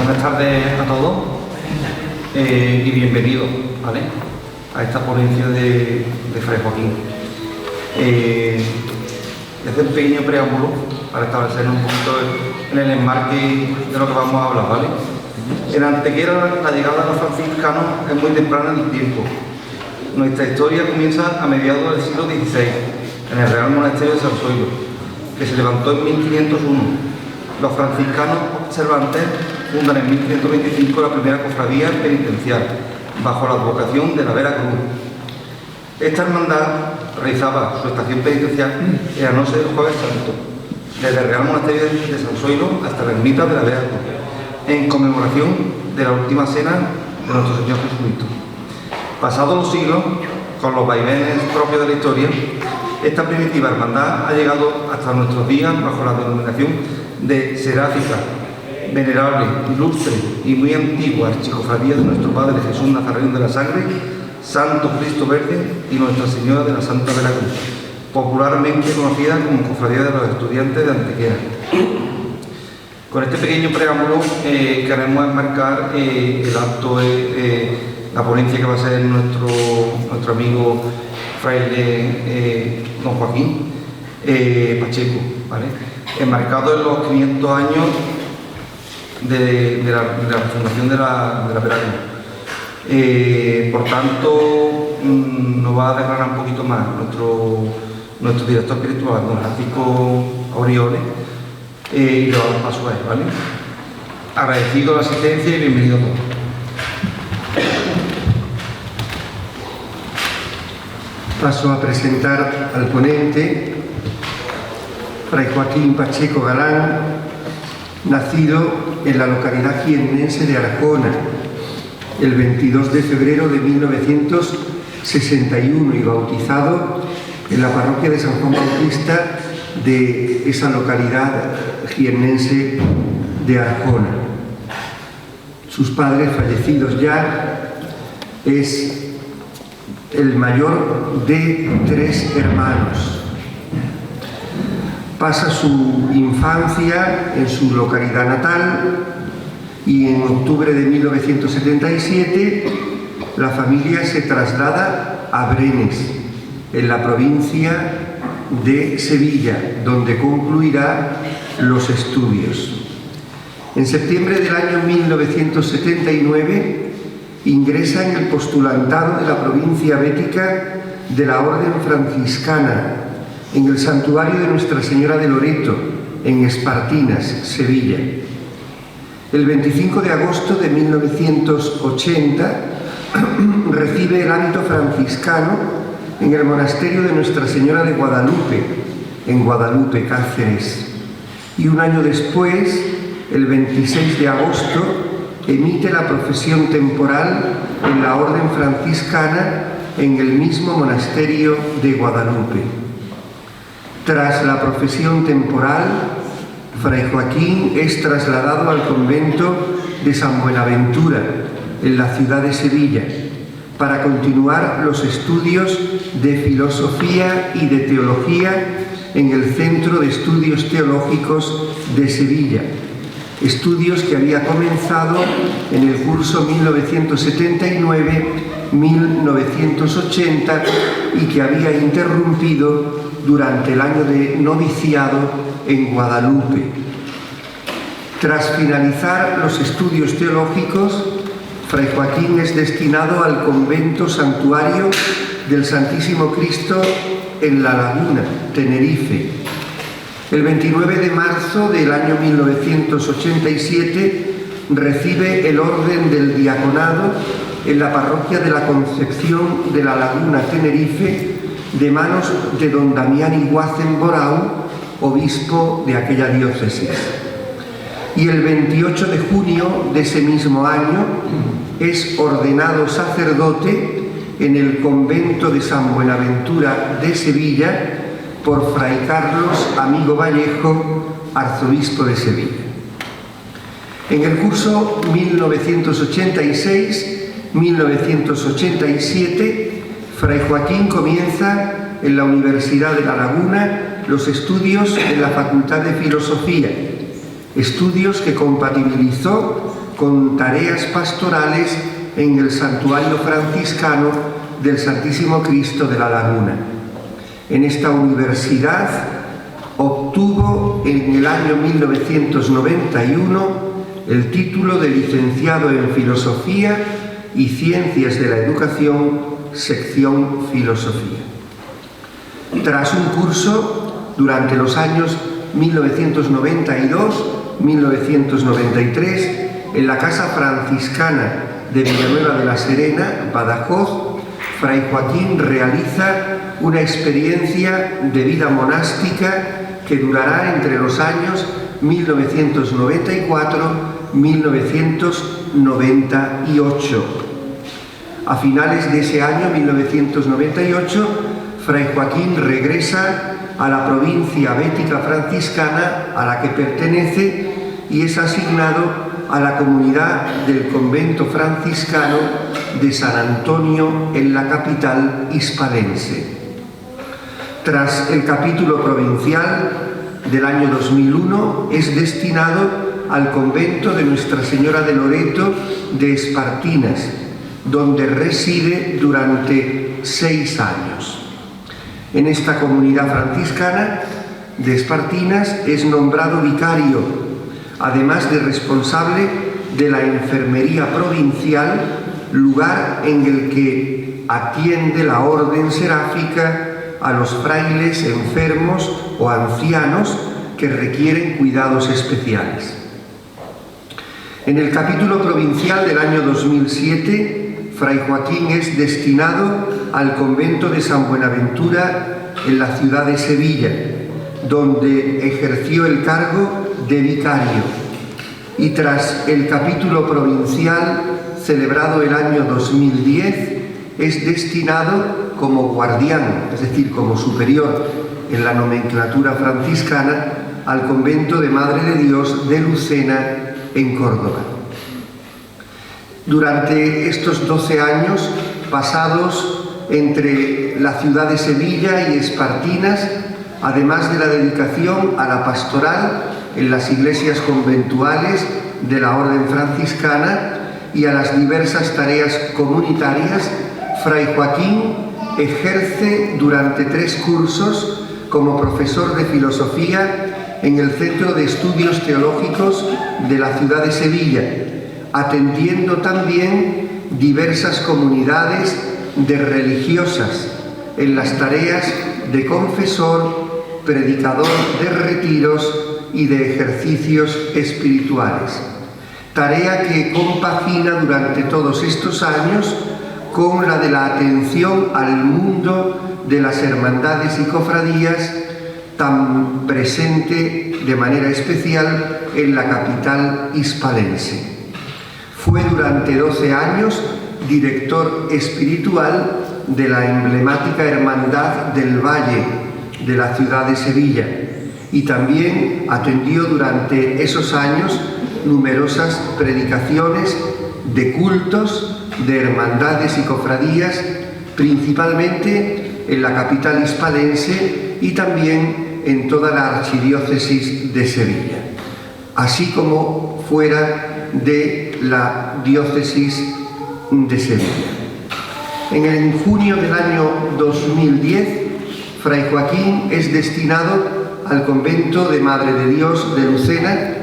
Buenas tardes a todos y bienvenidos, ¿vale?, a esta ponencia de Fray Joaquín. Hacer un pequeño preámbulo para establecernos un poquito en el enmarque de lo que vamos a hablar, ¿vale? En Antequera, la llegada de los franciscanos es muy temprana en el tiempo. Nuestra historia comienza a mediados del siglo XVI, en el Real Monasterio de San Zoilo, que se levantó en 1501. Los franciscanos observantes fundan en 1525 la primera cofradía penitencial, bajo la advocación de la Vera Cruz. Esta hermandad realizaba su estación penitencial en la noche del Jueves Santo, desde el Real Monasterio de San Zoilo hasta la ermita de la Vera Cruz, en conmemoración de la última cena de nuestro Señor Jesucristo. Pasados los siglos, con los vaivenes propios de la historia, esta primitiva hermandad ha llegado hasta nuestros días bajo la denominación de Seráfica, venerable, ilustre y muy antigua archicofradía de nuestro Padre Jesús Nazareno de la Sangre, Santo Cristo Verde y Nuestra Señora de la Santa Vera Cruz, popularmente conocida como Cofradía de los Estudiantes de Antequera. Con este pequeño preámbulo queremos enmarcar el acto, la ponencia que va a ser nuestro amigo fraile don Joaquín Pacheco, ¿vale?, enmarcado en los 500 años de la fundación de la Vera Cruz. Por tanto, nos va a declarar un poquito más nuestro director espiritual, don Francisco Aureoles, y le va a dar paso a él, ¿vale? Agradecido la asistencia y bienvenido a todos. Paso a presentar al ponente, Fray Joaquín Pacheco Galán, nacido en la localidad jiennense de Arjona el 22 de febrero de 1961 y bautizado en la parroquia de San Juan Bautista de esa localidad jiennense de Arjona. Sus padres, fallecidos ya, es el mayor de 3 hermanos. Pasa su infancia en su localidad natal y en octubre de 1977 la familia se traslada a Brenes, en la provincia de Sevilla, donde concluirá los estudios. En septiembre del año 1979 ingresa en el postulantado de la provincia bética de la Orden Franciscana, en el santuario de Nuestra Señora de Loreto, en Espartinas, Sevilla. El 25 de agosto de 1980 recibe el hábito franciscano en el monasterio de Nuestra Señora de Guadalupe, en Guadalupe, Cáceres. Y un año después, el 26 de agosto, emite la profesión temporal en la Orden Franciscana en el mismo monasterio de Guadalupe. Tras la profesión temporal, Fray Joaquín es trasladado al convento de San Buenaventura, en la ciudad de Sevilla, para continuar los estudios de filosofía y de teología en el Centro de Estudios Teológicos de Sevilla, estudios que había comenzado en el curso 1979-1980 y que había interrumpido durante el año de noviciado en Guadalupe. Tras finalizar los estudios teológicos, Fray Joaquín es destinado al convento santuario del Santísimo Cristo en La Laguna, Tenerife. El 29 de marzo del año 1987 recibe el orden del diaconado en la parroquia de la Concepción de La Laguna, Tenerife, de manos de don Damián Iguacen Borau, obispo de aquella diócesis. Y el 28 de junio de ese mismo año es ordenado sacerdote en el convento de San Buenaventura de Sevilla por Fray Carlos Amigo Vallejo, arzobispo de Sevilla. En el curso 1986-1987, Fray Joaquín comienza en la Universidad de La Laguna los estudios en la Facultad de Filosofía, estudios que compatibilizó con tareas pastorales en el santuario franciscano del Santísimo Cristo de la Laguna. En esta universidad obtuvo en el año 1991 el título de licenciado en Filosofía y Ciencias de la Educación, sección Filosofía. Tras un curso durante los años 1992-1993 en la Casa Franciscana de Villanueva de la Serena, Badajoz, Fray Joaquín realiza una experiencia de vida monástica que durará entre los años 1994-1998. A finales de ese año, 1998, Fray Joaquín regresa a la provincia bética franciscana a la que pertenece y es asignado a la comunidad del convento franciscano de San Antonio en la capital hispalense. Tras el capítulo provincial del año 2001, es destinado al convento de Nuestra Señora de Loreto de Espartinas, donde reside durante 6 años. En esta comunidad franciscana de Espartinas es nombrado vicario, además de responsable de la enfermería provincial, lugar en el que atiende la orden seráfica a los frailes enfermos o ancianos que requieren cuidados especiales. En el capítulo provincial del año 2007, Fray Joaquín es destinado al convento de San Buenaventura en la ciudad de Sevilla, donde ejerció el cargo de vicario, y tras el capítulo provincial celebrado el año 2010 es destinado como guardián, es decir, como superior en la nomenclatura franciscana, al convento de Madre de Dios de Lucena en Córdoba. Durante estos 12 años pasados entre la ciudad de Sevilla y Espartinas, además de la dedicación a la pastoral en las iglesias conventuales de la orden franciscana y a las diversas tareas comunitarias, Fray Joaquín ejerce durante 3 cursos como profesor de filosofía en el Centro de Estudios Teológicos de la ciudad de Sevilla, atendiendo también diversas comunidades de religiosas en las tareas de confesor, predicador de retiros y de ejercicios espirituales. Tarea que compagina durante todos estos años con la de la atención al mundo de las hermandades y cofradías, tan presente de manera especial en la capital hispalense. Fue durante 12 años director espiritual de la emblemática Hermandad del Valle de la ciudad de Sevilla y también atendió durante esos años numerosas predicaciones de cultos, de hermandades y cofradías, principalmente en la capital hispalense y también en toda la archidiócesis de Sevilla, así como fuera de la diócesis de Sevilla. En junio del año 2010, Fray Joaquín es destinado al convento de Madre de Dios de Lucena,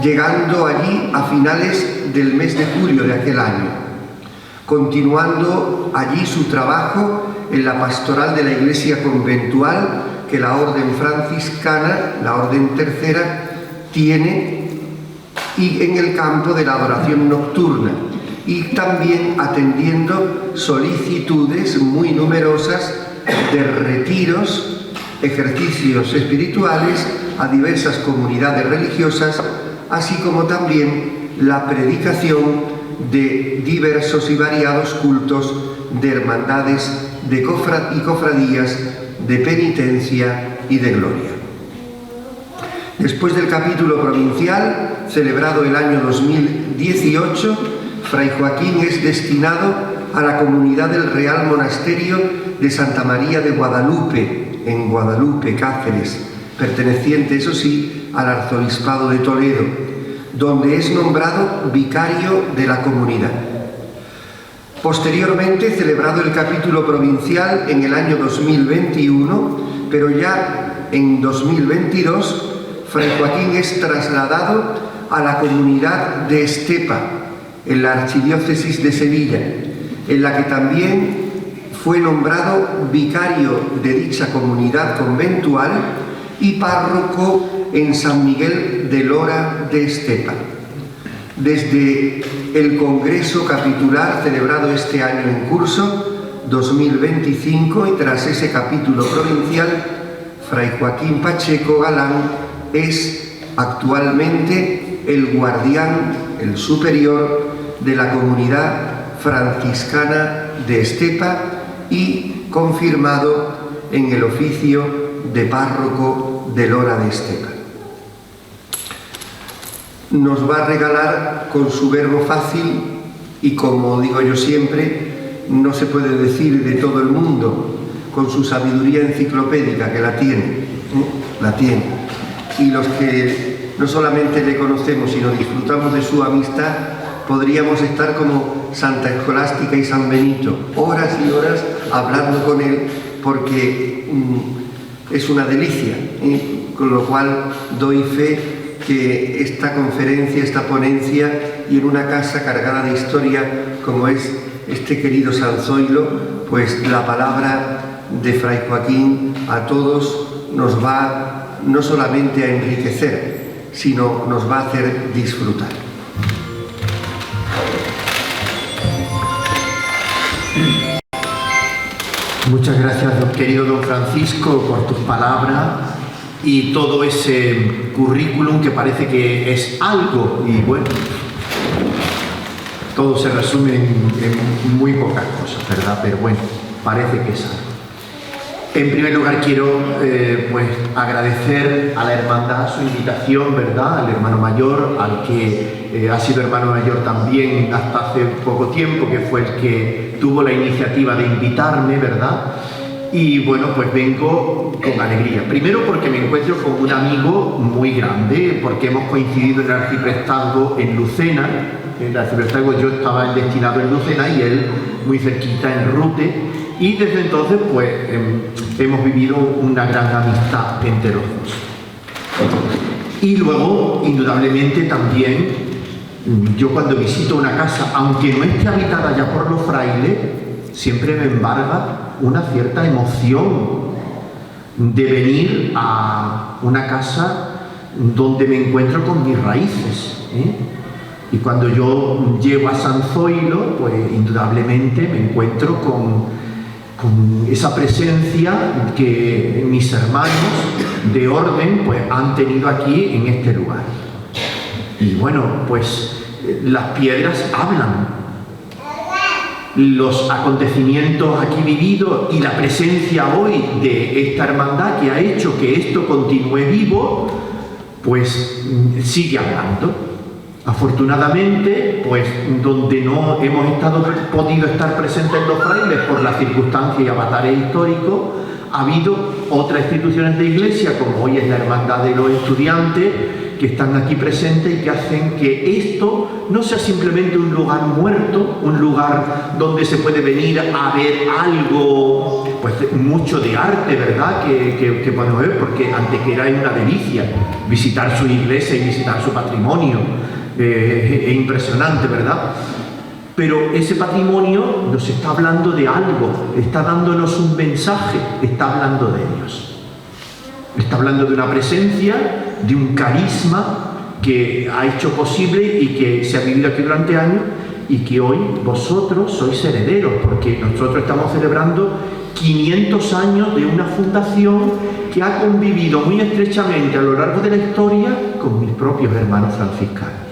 llegando allí a finales del mes de julio de aquel año, continuando allí su trabajo en la pastoral de la iglesia conventual que la orden franciscana, la orden tercera, tiene, y en el campo de la adoración nocturna, y también atendiendo solicitudes muy numerosas de retiros, ejercicios espirituales a diversas comunidades religiosas, así como también la predicación de diversos y variados cultos de hermandades y cofradías de penitencia y de gloria. Después del capítulo provincial, celebrado el año 2018, Fray Joaquín es destinado a la comunidad del Real Monasterio de Santa María de Guadalupe, en Guadalupe, Cáceres, perteneciente, eso sí, al Arzobispado de Toledo, donde es nombrado vicario de la comunidad. Posteriormente, celebrado el capítulo provincial en el año 2021, pero ya en 2022, Fray Joaquín es trasladado a la comunidad de Estepa, en la Archidiócesis de Sevilla, en la que también fue nombrado vicario de dicha comunidad conventual y párroco en San Miguel de Lora de Estepa. Desde el Congreso Capitular celebrado este año en curso, 2025, y tras ese capítulo provincial, Fray Joaquín Pacheco Galán es actualmente el guardián, el superior de la comunidad franciscana de Estepa y confirmado en el oficio de párroco de Lora de Estepa. Nos va a regalar con su verbo fácil, y como digo yo siempre, no se puede decir de todo el mundo, con su sabiduría enciclopédica, que la tiene, la tiene. Y los que no solamente le conocemos, sino disfrutamos de su amistad, podríamos estar como Santa Escolástica y San Benito, horas y horas hablando con él, porque es una delicia, con lo cual doy fe que esta conferencia, esta ponencia, y en una casa cargada de historia como es este querido San Zoilo, pues la palabra de Fray Joaquín a todos nos va no solamente a enriquecer, sino nos va a hacer disfrutar. Muchas gracias, querido don Francisco, por tus palabras y todo ese currículum que parece que es algo, y bueno, todo se resume en muy pocas cosas, ¿verdad? Pero bueno, parece que es algo. En primer lugar quiero pues agradecer a la hermandad su invitación, ¿verdad? Al hermano mayor, al que ha sido hermano mayor también hasta hace poco tiempo, que fue el que tuvo la iniciativa de invitarme, ¿verdad? Y bueno, pues vengo con alegría. Primero porque me encuentro con un amigo muy grande, porque hemos coincidido en el arciprestazgo en Lucena. En el arciprestazgo yo estaba destinado en Lucena y él muy cerquita en Rute. Y desde entonces pues hemos vivido una gran amistad entre los dos. Y luego, indudablemente también, yo cuando visito una casa, aunque no esté habitada ya por los frailes, siempre me embarga una cierta emoción de venir a una casa donde me encuentro con mis raíces, Y cuando yo llego a San Zoilo, pues indudablemente me encuentro con esa presencia que mis hermanos de orden pues han tenido aquí en este lugar. Y bueno, pues las piedras hablan. Los acontecimientos aquí vividos y la presencia hoy de esta hermandad que ha hecho que esto continúe vivo, pues sigue hablando. Afortunadamente, pues donde no hemos podido estar presentes los frailes por las circunstancias y avatares históricos, ha habido otras instituciones de iglesia, como hoy es la Hermandad de los Estudiantes, que están aquí presentes y que hacen que esto no sea simplemente un lugar muerto, un lugar donde se puede venir a ver algo, pues mucho de arte, ¿verdad?, que podemos ver, porque antes que era una delicia visitar su iglesia y visitar su patrimonio. Es impresionante, ¿verdad? Pero ese patrimonio nos está hablando de algo, está dándonos un mensaje, está hablando de Dios. Está hablando de una presencia, de un carisma que ha hecho posible y que se ha vivido aquí durante años y que hoy vosotros sois herederos, porque nosotros estamos celebrando 500 años de una fundación que ha convivido muy estrechamente a lo largo de la historia con mis propios hermanos franciscanos.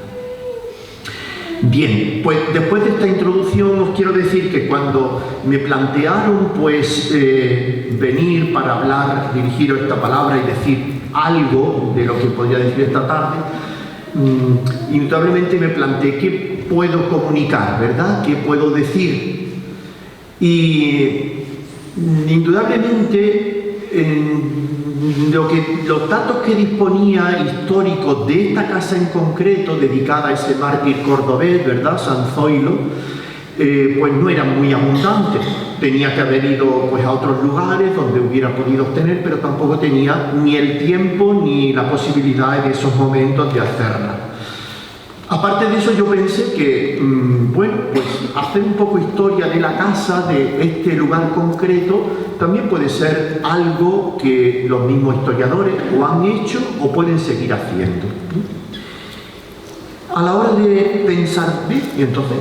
Bien, pues después de esta introducción os quiero decir que cuando me plantearon pues venir para hablar, dirigiros esta palabra y decir algo de lo que podría decir esta tarde, indudablemente me planteé qué puedo comunicar, ¿verdad? ¿Qué puedo decir? Y indudablemente los datos que disponía históricos de esta casa en concreto, dedicada a ese mártir cordobés, ¿verdad?, San Zoilo, pues no eran muy abundantes. Tenía que haber ido pues, a otros lugares donde hubiera podido obtener, pero tampoco tenía ni el tiempo ni la posibilidad en esos momentos de hacerla. Aparte de eso, yo pensé que, bueno, pues hacer un poco historia de la casa, de este lugar concreto, también puede ser algo que los mismos historiadores o han hecho o pueden seguir haciendo. A la hora de pensar, y entonces,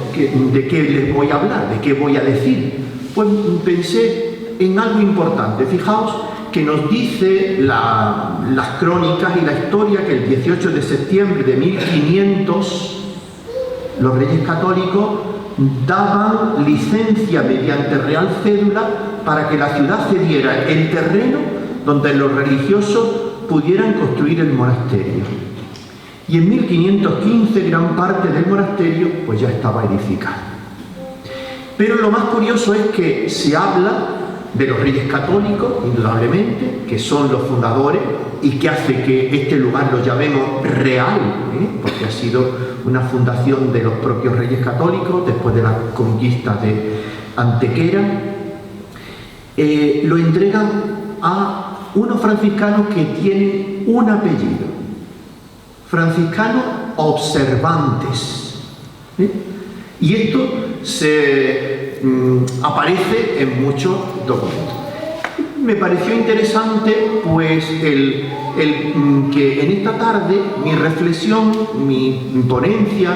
¿de qué les voy a hablar? ¿De qué voy a decir? Pues pensé en algo importante. Fijaos que nos dice las crónicas y la historia que el 18 de septiembre de 1500 los reyes católicos daban licencia mediante real cédula para que la ciudad cediera el terreno donde los religiosos pudieran construir el monasterio. Y en 1515 gran parte del monasterio pues ya estaba edificado. Pero lo más curioso es que se habla de los reyes católicos, indudablemente, que son los fundadores y que hace que este lugar lo llamemos real, porque ha sido una fundación de los propios reyes católicos después de la conquista de Antequera. Lo entregan a unos franciscanos que tienen un apellido: franciscanos observantes. Y esto aparece en muchos documentos. Me pareció interesante pues que en esta tarde mi reflexión, mi ponencia,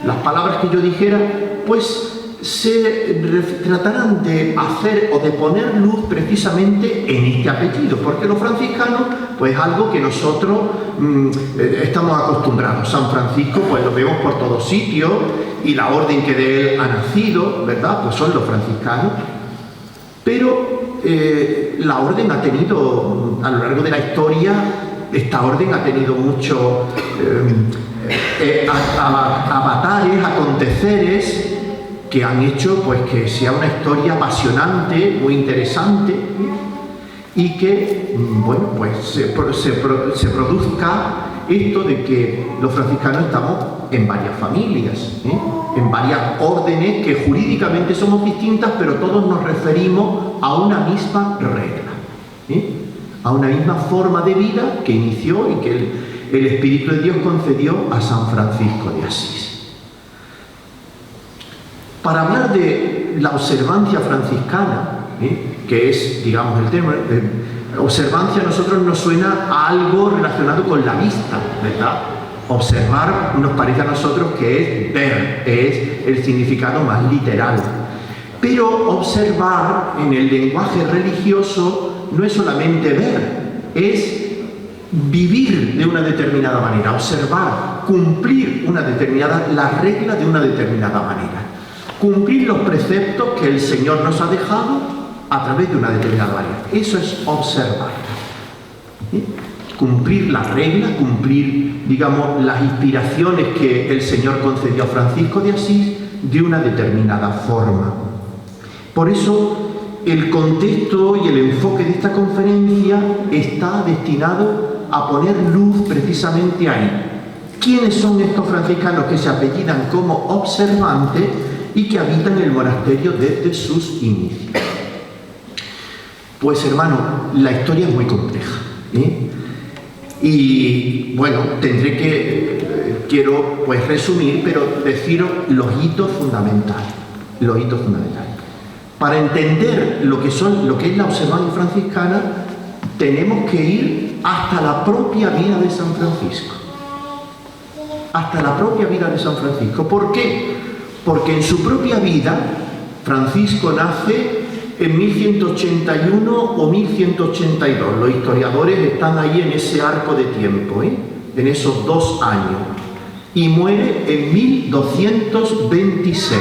las palabras que yo dijera, pues se trataran de hacer o de poner luz precisamente en este apellido, porque los franciscanos pues es algo que nosotros estamos acostumbrados. San Francisco pues lo vemos por todos sitios, y la orden que de él ha nacido, ¿verdad?, pues son los franciscanos. Pero la orden ha tenido, a lo largo de la historia, esta orden ha tenido muchos avatares, aconteceres que han hecho pues que sea una historia apasionante, muy interesante, y que, bueno, pues se produzca esto de que los franciscanos estamos en varias familias, en varias órdenes que jurídicamente somos distintas, pero todos nos referimos a una misma regla, a una misma forma de vida que inició y que el Espíritu de Dios concedió a San Francisco de Asís. Para hablar de la observancia franciscana, que es, digamos, el tema, observancia a nosotros nos suena a algo relacionado con la vista, ¿verdad? Observar nos parece a nosotros que es ver, es el significado más literal. Pero observar en el lenguaje religioso no es solamente ver, es vivir de una determinada manera, observar, cumplir la regla de una determinada manera, cumplir los preceptos que el Señor nos ha dejado a través de una determinada manera. Eso es observar. Cumplir las reglas, cumplir, digamos, las inspiraciones que el Señor concedió a Francisco de Asís de una determinada forma. Por eso, el contexto y el enfoque de esta conferencia está destinado a poner luz precisamente ahí. ¿Quiénes son estos franciscanos que se apellidan como observantes y que habitan el monasterio desde sus inicios? Pues, hermano, la historia es muy compleja, y bueno, quiero pues resumir, pero deciros los hitos fundamentales. Para entender lo que es la observancia franciscana, tenemos que ir hasta la propia vida de San Francisco. Hasta la propia vida de San Francisco. ¿Por qué? Porque en su propia vida, Francisco nace en 1181 o 1182. Los historiadores están ahí en ese arco de tiempo, en esos 2 años. Y muere en 1226.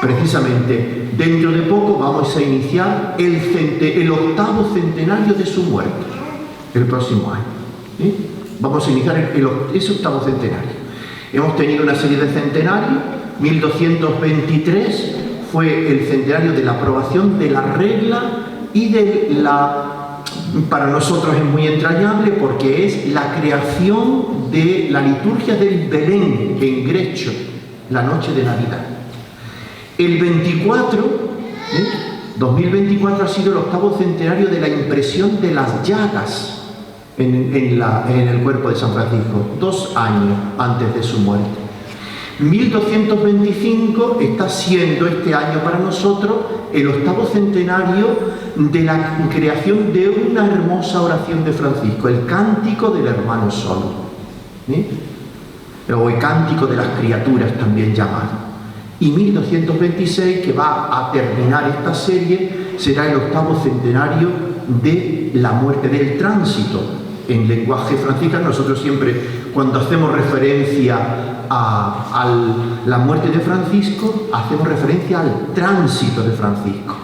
Precisamente, dentro de poco vamos a iniciar el 8º centenario de su muerte, el próximo año. Vamos a iniciar ese 8º centenario. Hemos tenido una serie de centenarios. 1223 fue el centenario de la aprobación de la regla y para nosotros es muy entrañable porque es la creación de la liturgia del Belén en Grecho, la noche de Navidad. El 2024 ha sido el 8º centenario de la impresión de las llagas en el cuerpo de San Francisco, 2 años antes de su muerte. 1225 está siendo este año para nosotros el 8º centenario de la creación de una hermosa oración de Francisco, el Cántico del Hermano Solo, o el Cántico de las Criaturas también llamado. Y 1226, que va a terminar esta serie, será el 8º centenario de la muerte, del tránsito. En lenguaje franciscano, nosotros siempre, cuando hacemos referencia a la muerte de Francisco, hacemos referencia al tránsito de Francisco,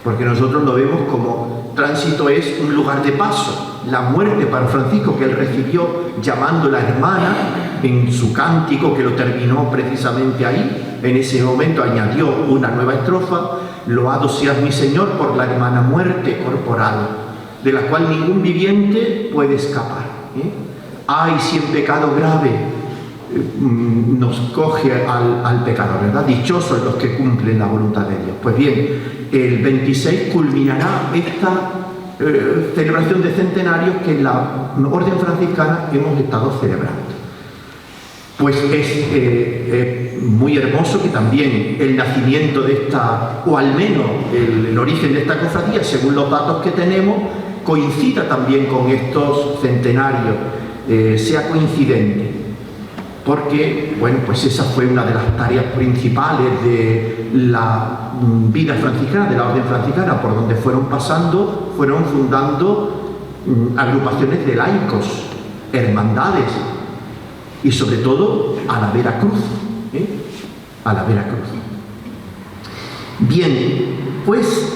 porque nosotros lo vemos como tránsito es un lugar de paso. La muerte para Francisco, que él recibió llamándola hermana en su cántico, que lo terminó precisamente ahí, en ese momento añadió una nueva estrofa: loado seas mi Señor por la hermana muerte corporal, de la cual ningún viviente puede escapar. Ay, si en pecado grave nos coge al pecador, ¿verdad? Dichosos los que cumplen la voluntad de Dios. Pues bien, el 26 culminará esta celebración de centenarios que en la Orden Franciscana hemos estado celebrando. Pues es muy hermoso que también el nacimiento de esta, o al menos el origen de esta cofradía, según los datos que tenemos, coincida también con estos centenarios, sea coincidente. Porque, bueno, pues esa fue una de las tareas principales de la vida franciscana, de la orden franciscana, por donde fueron fundando agrupaciones de laicos, hermandades, y sobre todo a la Vera Cruz, a la Vera Cruz. Bien, pues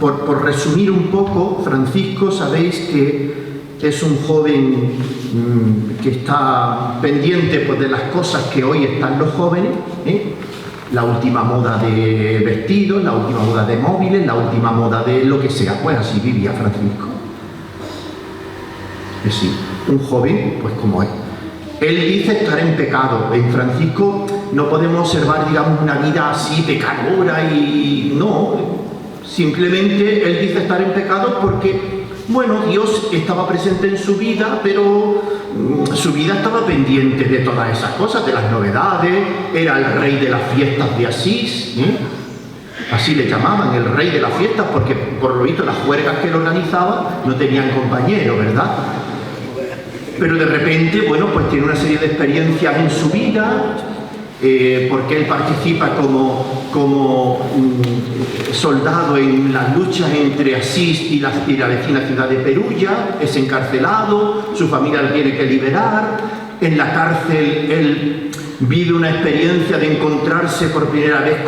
por resumir un poco, Francisco, sabéis que es un joven que está pendiente, pues, de las cosas que hoy están los jóvenes, la última moda de vestidos, la última moda de móviles, la última moda de lo que sea. Pues así vivía Francisco. Es decir, un joven, pues como es. Él dice estar en pecado. En Francisco no podemos observar, digamos, una vida así pecadora y no. Simplemente él dice estar en pecado porque, bueno, Dios estaba presente en su vida, pero su vida estaba pendiente de todas esas cosas, de las novedades. Era el rey de las fiestas de Asís, así le llamaban, el rey de las fiestas, porque por lo visto las juergas que él organizaba no tenían compañero, ¿verdad? Pero de repente, bueno, pues tiene una serie de experiencias en su vida, porque él participa como soldado en las luchas entre Asís y la vecina ciudad de Perugia, es encarcelado, su familia lo tiene que liberar. En la cárcel él vive una experiencia de encontrarse por primera vez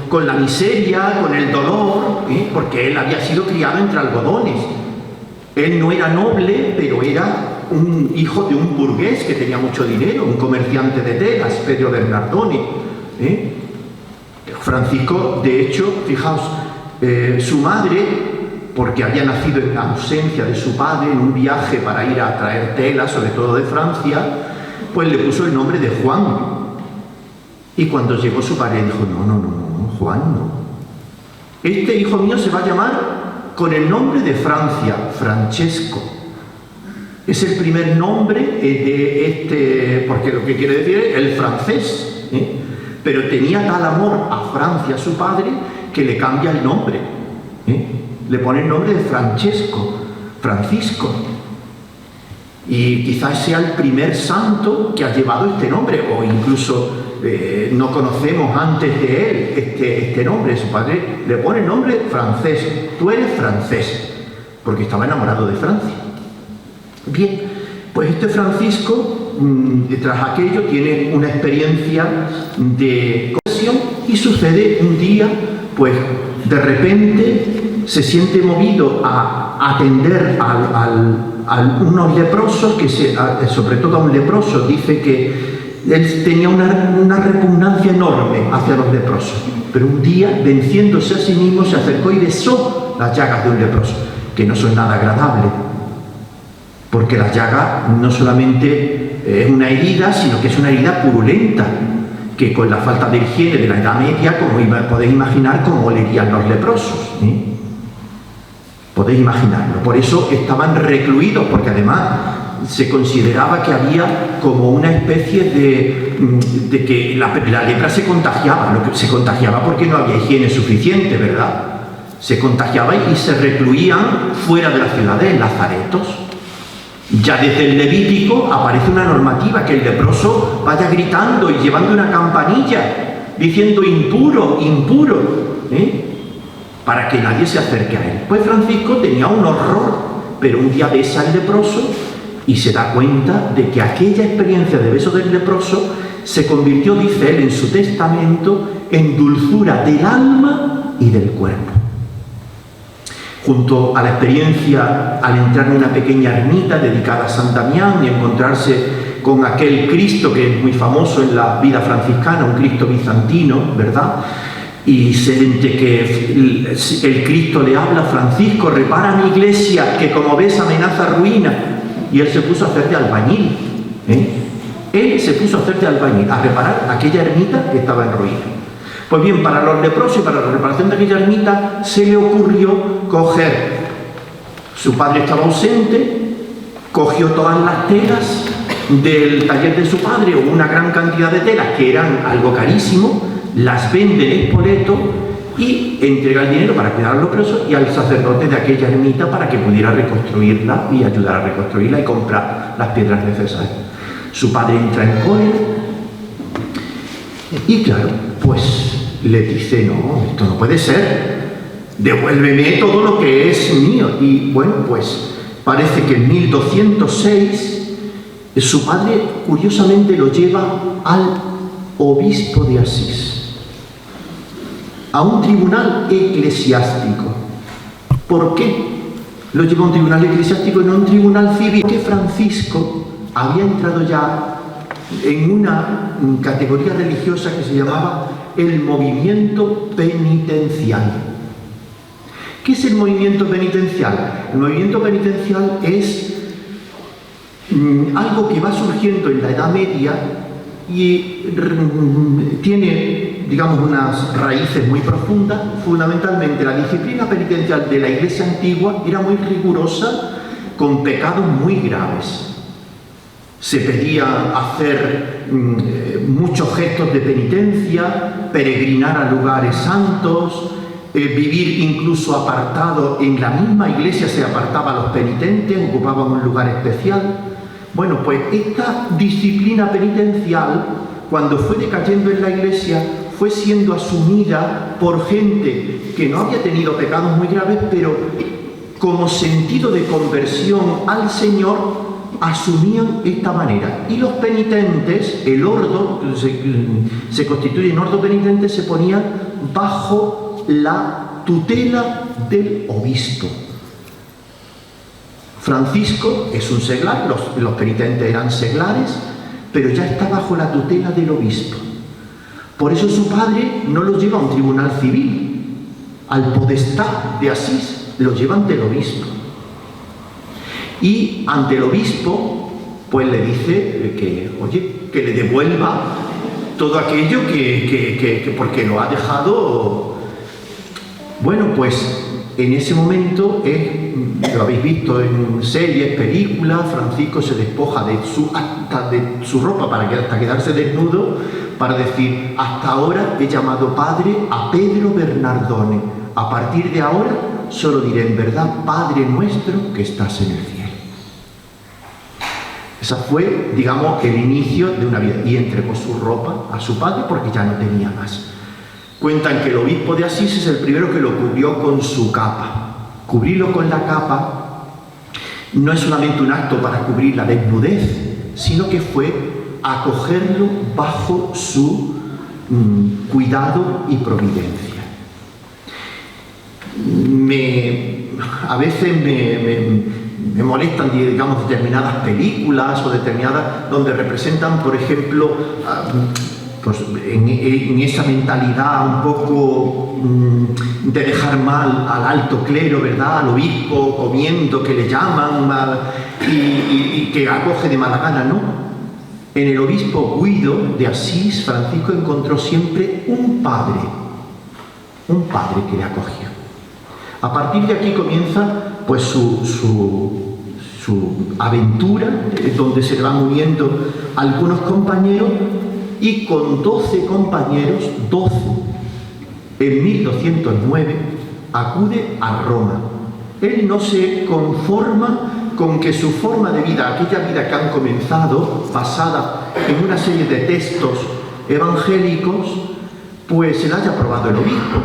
con la miseria, con el dolor, porque él había sido criado entre algodones. Él no era noble, pero era un hijo de un burgués que tenía mucho dinero, un comerciante de telas, Pedro Bernardone. Francisco, de hecho, fijaos, su madre, porque había nacido en la ausencia de su padre en un viaje para ir a traer telas, sobre todo de Francia, pues le puso el nombre de Juan. Y cuando llegó su padre dijo, no, Juan no. Este hijo mío se va a llamar con el nombre de Francia, Francesco. Es el primer nombre de este, porque lo que quiere decir es el francés, pero tenía tal amor a Francia, su padre, que le cambia el nombre, le pone el nombre de Francesco, Francisco, y quizás sea el primer santo que ha llevado este nombre, o incluso no conocemos antes de él este nombre. Su padre le pone el nombre francés, tú eres francés, porque estaba enamorado de Francia. Bien, pues este Francisco, tras aquello, tiene una experiencia de conversión y sucede un día, pues de repente se siente movido a atender a unos leprosos, sobre todo a un leproso. Dice que él tenía una repugnancia enorme hacia los leprosos, pero un día, venciéndose a sí mismo, se acercó y besó las llagas de un leproso, que no son nada agradables, porque la llaga no solamente es una herida, sino que es una herida purulenta, que con la falta de higiene de la Edad Media, como podéis imaginar, cómo olerían los leprosos, ¿eh? Podéis imaginarlo. Por eso estaban recluidos, porque además se consideraba que había como una especie de que la lepra se contagiaba. Lo que se contagiaba porque no había higiene suficiente, ¿verdad? Se contagiaba y se recluían fuera de la ciudad, en lazaretos. Ya desde el Levítico aparece una normativa que el leproso vaya gritando y llevando una campanilla diciendo impuro, impuro, ¿eh? Para que nadie se acerque a él. Pues Francisco tenía un horror, pero un día besa al leproso y se da cuenta de que aquella experiencia de beso del leproso se convirtió, dice él en su testamento, en dulzura del alma y del cuerpo. Junto a la experiencia al entrar en una pequeña ermita dedicada a San Damián y encontrarse con aquel Cristo que es muy famoso en la vida franciscana, un Cristo bizantino, ¿verdad? Y se siente que el Cristo le habla: Francisco, repara mi iglesia, que como ves amenaza ruina. Y él se puso a hacer de albañil, ¿eh? Él se puso a hacer de albañil, a reparar aquella ermita que estaba en ruina. Pues bien, para los leprosos y para la reparación de aquella ermita se le ocurrió coger, su padre estaba ausente, cogió todas las telas del taller de su padre, o una gran cantidad de telas que eran algo carísimo, las vende en Spoleto y entrega el dinero para cuidar a los leprosos y al sacerdote de aquella ermita para que pudiera reconstruirla y ayudar a reconstruirla y comprar las piedras necesarias. Su padre entra en cólera y claro, pues le dice: no, esto no puede ser, devuélveme todo lo que es mío. Y bueno, pues parece que en 1206 su padre curiosamente lo lleva al obispo de Asís, a un tribunal eclesiástico. ¿Por qué lo lleva a un tribunal eclesiástico y no a un tribunal civil? Porque Francisco había entrado ya en una categoría religiosa que se llamaba el movimiento penitencial. ¿Qué es el movimiento penitencial? El movimiento penitencial es algo que va surgiendo en la Edad Media y tiene, digamos, unas raíces muy profundas. Fundamentalmente, la disciplina penitencial de la Iglesia antigua era muy rigurosa, con pecados muy graves. Se pedía hacer muchos gestos de penitencia, peregrinar a lugares santos, vivir incluso apartado. En la misma iglesia se apartaba a los penitentes, ocupaban un lugar especial. Bueno, pues esta disciplina penitencial, cuando fue decayendo en la iglesia, fue siendo asumida por gente que no había tenido pecados muy graves, pero como sentido de conversión al Señor, asumían esta manera. Y los penitentes, el ordo, se constituye en ordo penitente, se ponían bajo la tutela del obispo. Francisco es un seglar, los penitentes eran seglares, pero ya está bajo la tutela del obispo. Por eso su padre no lo lleva a un tribunal civil, al podestá de Asís, lo lleva ante el obispo. Y ante el obispo, pues le dice que, oye, que le devuelva todo aquello que porque lo ha dejado. Bueno, pues en ese momento, lo habéis visto en series, películas, Francisco se despoja hasta de su ropa hasta quedarse desnudo, para decir: hasta ahora he llamado padre a Pedro Bernardone, a partir de ahora solo diré en verdad: Padre nuestro que estás en el cielo. Esa fue, digamos, el inicio de una vida. Y entregó su ropa a su padre porque ya no tenía más. Cuentan que el obispo de Asís es el primero que lo cubrió con su capa. Cubrirlo con la capa no es solamente un acto para cubrir la desnudez, sino que fue acogerlo bajo su cuidado y providencia. A veces me molestan, digamos, determinadas películas o determinadas donde representan, por ejemplo, pues en esa mentalidad un poco de dejar mal al alto clero, ¿verdad?, al obispo comiendo, que le llaman y que acoge de mala gana, ¿no? En el obispo Guido de Asís, Francisco encontró siempre un padre que le acogía. A partir de aquí comienza pues su aventura, donde se le van uniendo algunos compañeros, y con 12 compañeros, en 1209, acude a Roma. Él no se conforma con que su forma de vida, aquella vida que han comenzado, basada en una serie de textos evangélicos, pues se la haya aprobado el obispo,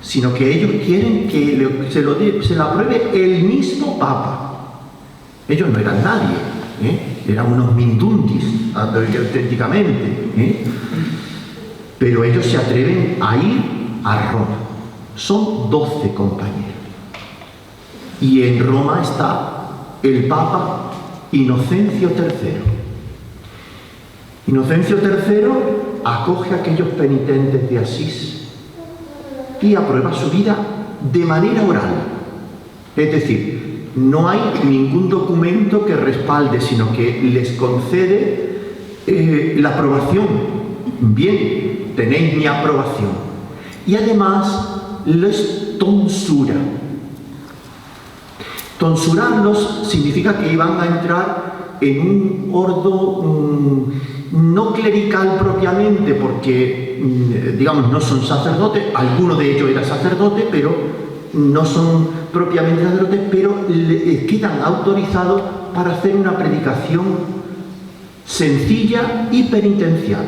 sino que ellos quieren que se la apruebe el mismo Papa. Ellos no eran nadie, eran unos mindundis, auténticamente, pero ellos se atreven a ir a Roma. Son 12 compañeros. Y en Roma está el Papa Inocencio III. Inocencio III acoge a aquellos penitentes de Asís y aprueba su vida de manera oral. Es decir, no hay ningún documento que respalde, sino que les concede la aprobación. Bien, tenéis mi aprobación. Y además les tonsura. Tonsurarlos significa que iban a entrar en un ordo no clerical propiamente, porque, digamos, no son sacerdotes. Alguno de ellos era sacerdote, pero no son propiamente sacerdotes, pero quedan autorizados para hacer una predicación sencilla y penitencial.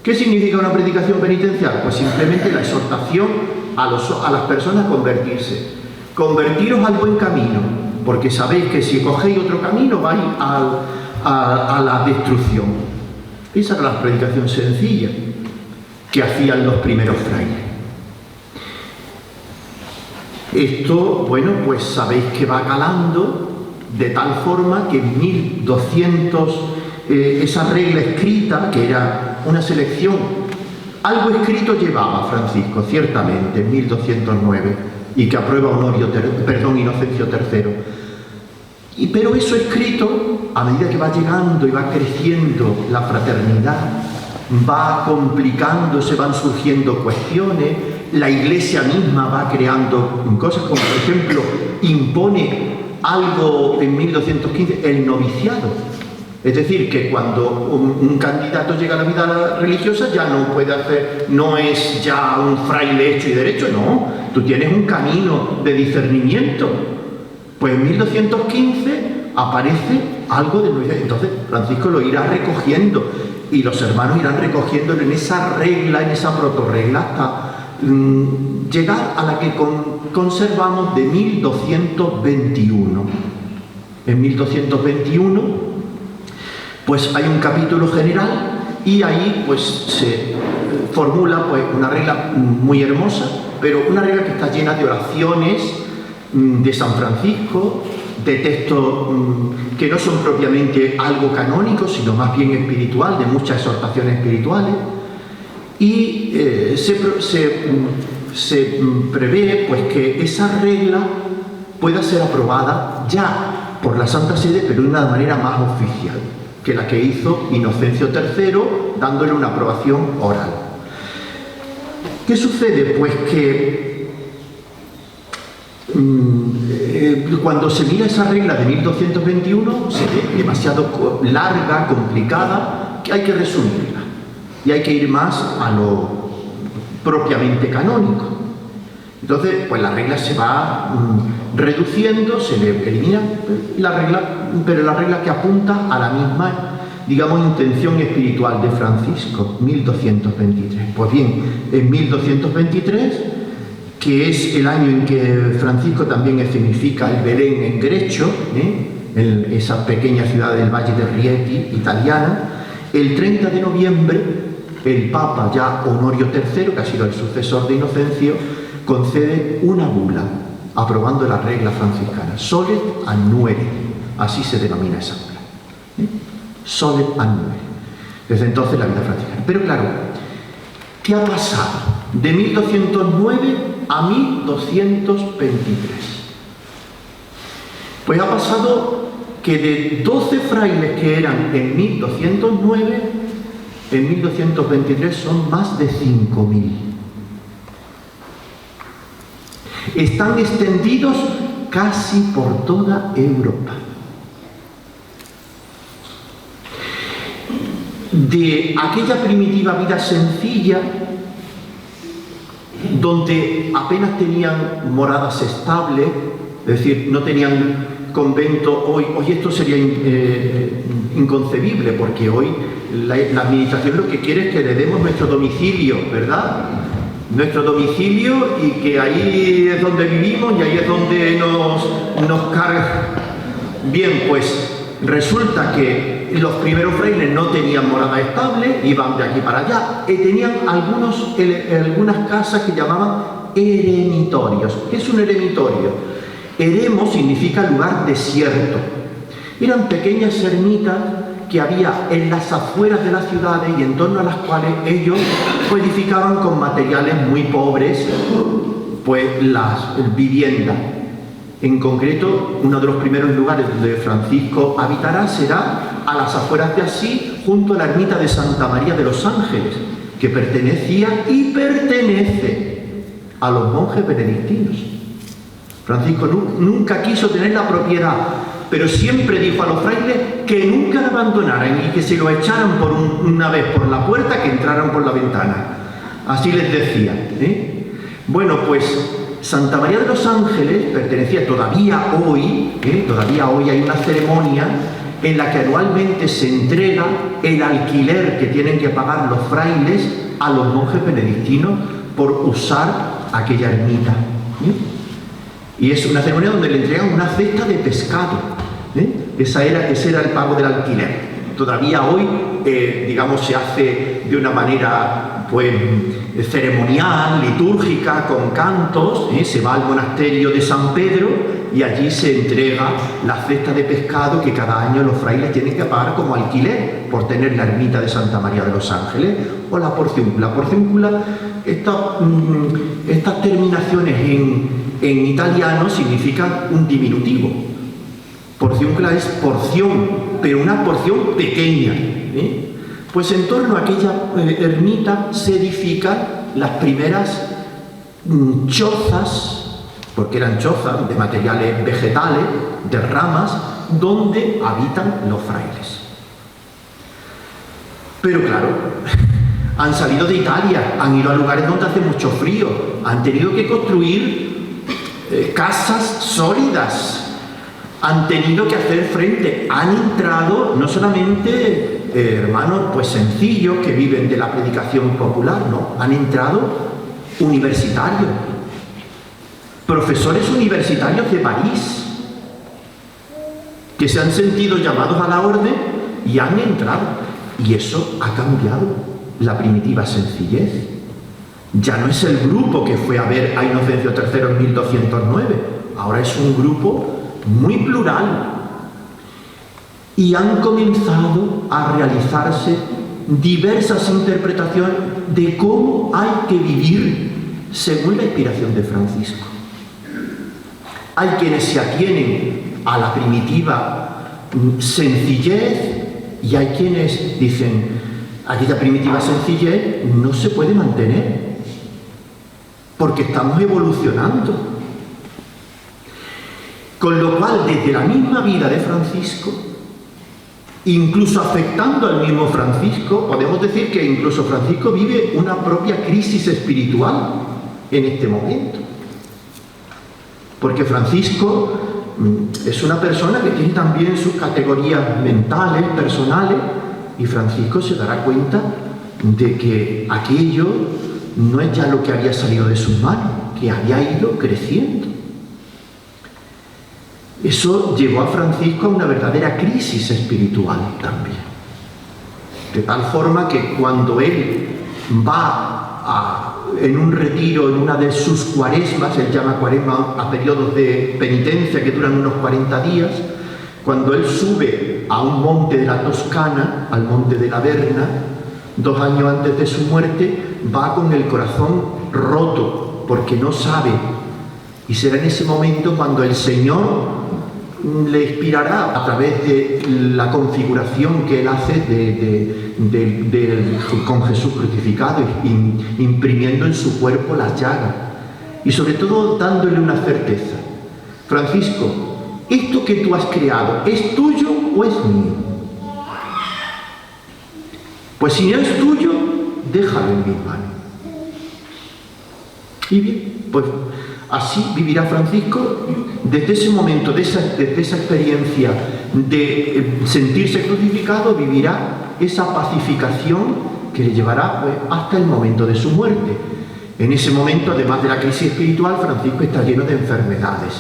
¿Qué significa una predicación penitencial? Pues simplemente la exhortación a las personas a convertirse. Convertiros al buen camino, porque sabéis que si cogéis otro camino vais a la destrucción. Esa era la predicación sencilla que hacían los primeros frailes. Esto, bueno, pues sabéis que va calando de tal forma que en 1200, esa regla escrita, que era una selección, algo escrito llevaba Francisco, ciertamente, en 1209, y que aprueba Inocencio III. Pero eso escrito, a medida que va llegando y va creciendo la fraternidad, va complicándose, van surgiendo cuestiones, la Iglesia misma va creando cosas, como por ejemplo, impone algo en 1215, el noviciado. Es decir, que cuando un candidato llega a la vida religiosa ya no puede hacer, no es ya un fraile hecho y derecho, no. Tú tienes un camino de discernimiento. Pues en 1215 aparece algo de noviciado. Entonces Francisco lo irá recogiendo y los hermanos irán recogiéndolo en esa regla, en esa protorregla, hasta llegar a la que conservamos de 1221. En 1221 pues hay un capítulo general y ahí pues se formula pues una regla muy hermosa, pero una regla que está llena de oraciones de San Francisco, de textos que no son propiamente algo canónico, sino más bien espiritual, de muchas exhortaciones espirituales, y se prevé pues que esa regla pueda ser aprobada ya por la Santa Sede, pero de una manera más oficial que la que hizo Inocencio III, dándole una aprobación oral. ¿Qué sucede? Pues que cuando se mira esa regla de 1221 se ve demasiado larga, complicada, que hay que resumirla y hay que ir más a lo propiamente canónico. Entonces, pues la regla se va reduciendo, se le elimina la regla, pero la regla que apunta a la misma, digamos, intención espiritual de Francisco, 1223. Pues bien, en 1223, que es el año en que Francisco también escenifica el Belén en Grecho, en esa pequeña ciudad del Valle de Rieti, italiana, el 30 de noviembre, el Papa ya Honorio III, que ha sido el sucesor de Inocencio, concede una bula aprobando la regla franciscana, solet annuere, así se denomina esa obra. Solet annuere. Desde entonces la vida franciscana. Pero claro, ¿qué ha pasado de 1209 a 1223? Pues ha pasado que de 12 frailes que eran en 1209, en 1223 son más de 5.000. Están extendidos casi por toda Europa. De aquella primitiva vida sencilla, donde apenas tenían moradas estables, es decir, no tenían convento. Hoy esto sería inconcebible, porque hoy la administración lo que quiere es que le demos nuestro domicilio, ¿verdad? Nuestro domicilio, y que ahí es donde vivimos y ahí es donde nos carga. Bien, pues resulta que los primeros frailes no tenían morada estable, iban de aquí para allá, y tenían algunas casas que llamaban eremitorios. ¿Qué es un eremitorio? Eremo significa lugar desierto. Eran pequeñas ermitas que había en las afueras de las ciudades y en torno a las cuales ellos edificaban con materiales muy pobres, pues las viviendas. En concreto, uno de los primeros lugares donde Francisco habitará será a las afueras de Asís, junto a la ermita de Santa María de los Ángeles, que pertenecía y pertenece a los monjes benedictinos. Francisco nunca quiso tener la propiedad, pero siempre dijo a los frailes que nunca la abandonaran y que se lo echaran una vez por la puerta, que entraran por la ventana. Así les decía. Bueno, pues Santa María de los Ángeles pertenecía todavía hoy hay una ceremonia en la que anualmente se entrega el alquiler que tienen que pagar los frailes a los monjes benedictinos por usar aquella ermita. Y es una ceremonia donde le entregan una cesta de pescado. Ese era el pago del alquiler. Todavía hoy, digamos, se hace de una manera pues ceremonial, litúrgica, con cantos. Se va al monasterio de San Pedro y allí se entrega la cesta de pescado que cada año los frailes tienen que pagar como alquiler por tener la ermita de Santa María de los Ángeles, o la porciúncula. Porciúncula, estas terminaciones en italiano significan un diminutivo. Porciúncula es porción, pero una porción pequeña. Pues en torno a aquella ermita se edifican las primeras chozas, porque eran chozas de materiales vegetales, de ramas, donde habitan los frailes. Pero claro, han salido de Italia, han ido a lugares donde hace mucho frío, han tenido que construir casas sólidas, han tenido que hacer frente, han entrado no solamente hermanos pues sencillos que viven de la predicación popular, no, han entrado universitarios, profesores universitarios de París, que se han sentido llamados a la orden y han entrado, y eso ha cambiado la primitiva sencillez. Ya no es el grupo que fue a ver a Inocencio III en 1209, ahora es un grupo muy plural, y han comenzado a realizarse diversas interpretaciones de cómo hay que vivir según la inspiración de Francisco. Hay quienes se atienen a la primitiva sencillez y hay quienes dicen aquella primitiva sencillez no se puede mantener porque estamos evolucionando. Con lo cual, desde la misma vida de Francisco, incluso afectando al mismo Francisco, podemos decir que incluso Francisco vive una propia crisis espiritual en este momento. Porque Francisco es una persona que tiene también sus categorías mentales, personales, y Francisco se dará cuenta de que aquello no es ya lo que había salido de sus manos, que había ido creciendo. Eso llevó a Francisco a una verdadera crisis espiritual también. De tal forma que cuando él va en un retiro, en una de sus cuaresmas, él llama cuaresma a periodos de penitencia que duran unos 40 días, cuando él sube a un monte de la Toscana, al monte de la Verna, 2 años antes de su muerte, va con el corazón roto, porque no sabe. Y será en ese momento cuando el Señor le inspirará a través de la configuración que él hace con Jesús crucificado, imprimiendo en su cuerpo las llagas y sobre todo dándole una certeza. Francisco, ¿esto que tú has creado es tuyo o es mío? Pues si no es tuyo, déjalo en mis manos. Y bien, pues así vivirá Francisco desde ese momento, desde esa experiencia de sentirse crucificado, vivirá esa pacificación que le llevará pues, hasta el momento de su muerte. En ese momento, además de la crisis espiritual, Francisco está lleno de enfermedades.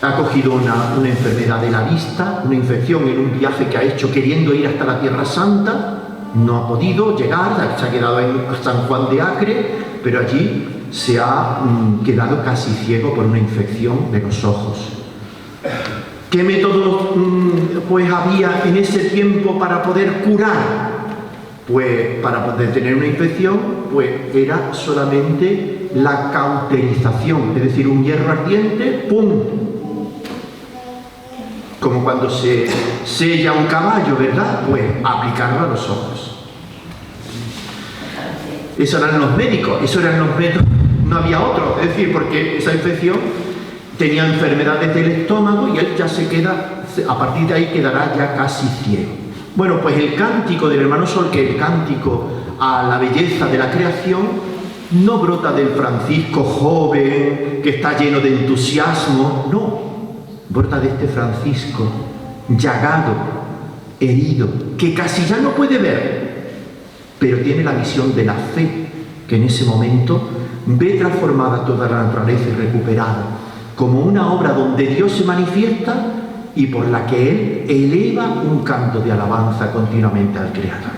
Ha cogido una enfermedad de la vista, una infección en un viaje que ha hecho queriendo ir hasta la Tierra Santa, no ha podido llegar, se ha quedado en San Juan de Acre, pero allí se ha quedado casi ciego por una infección de los ojos. ¿Qué métodos pues había en ese tiempo para poder curar? Pues para poder tener una infección, pues era solamente la cauterización, es decir, un hierro ardiente, ¡pum! Como cuando se sella un caballo, ¿verdad? Pues aplicarlo a los ojos. Eso eran los médicos, eso eran los métodos, no había otro, es decir, porque esa infección tenía enfermedades del estómago y él ya se queda, a partir de ahí quedará ya casi ciego. Bueno, pues el cántico del hermano Sol, que el cántico a la belleza de la creación, no brota del Francisco joven, que está lleno de entusiasmo, no, brota de este Francisco llagado, herido, que casi ya no puede ver, pero tiene la visión de la fe, que en ese momento ve transformada toda la naturaleza y recuperada, como una obra donde Dios se manifiesta y por la que Él eleva un canto de alabanza continuamente al Creador.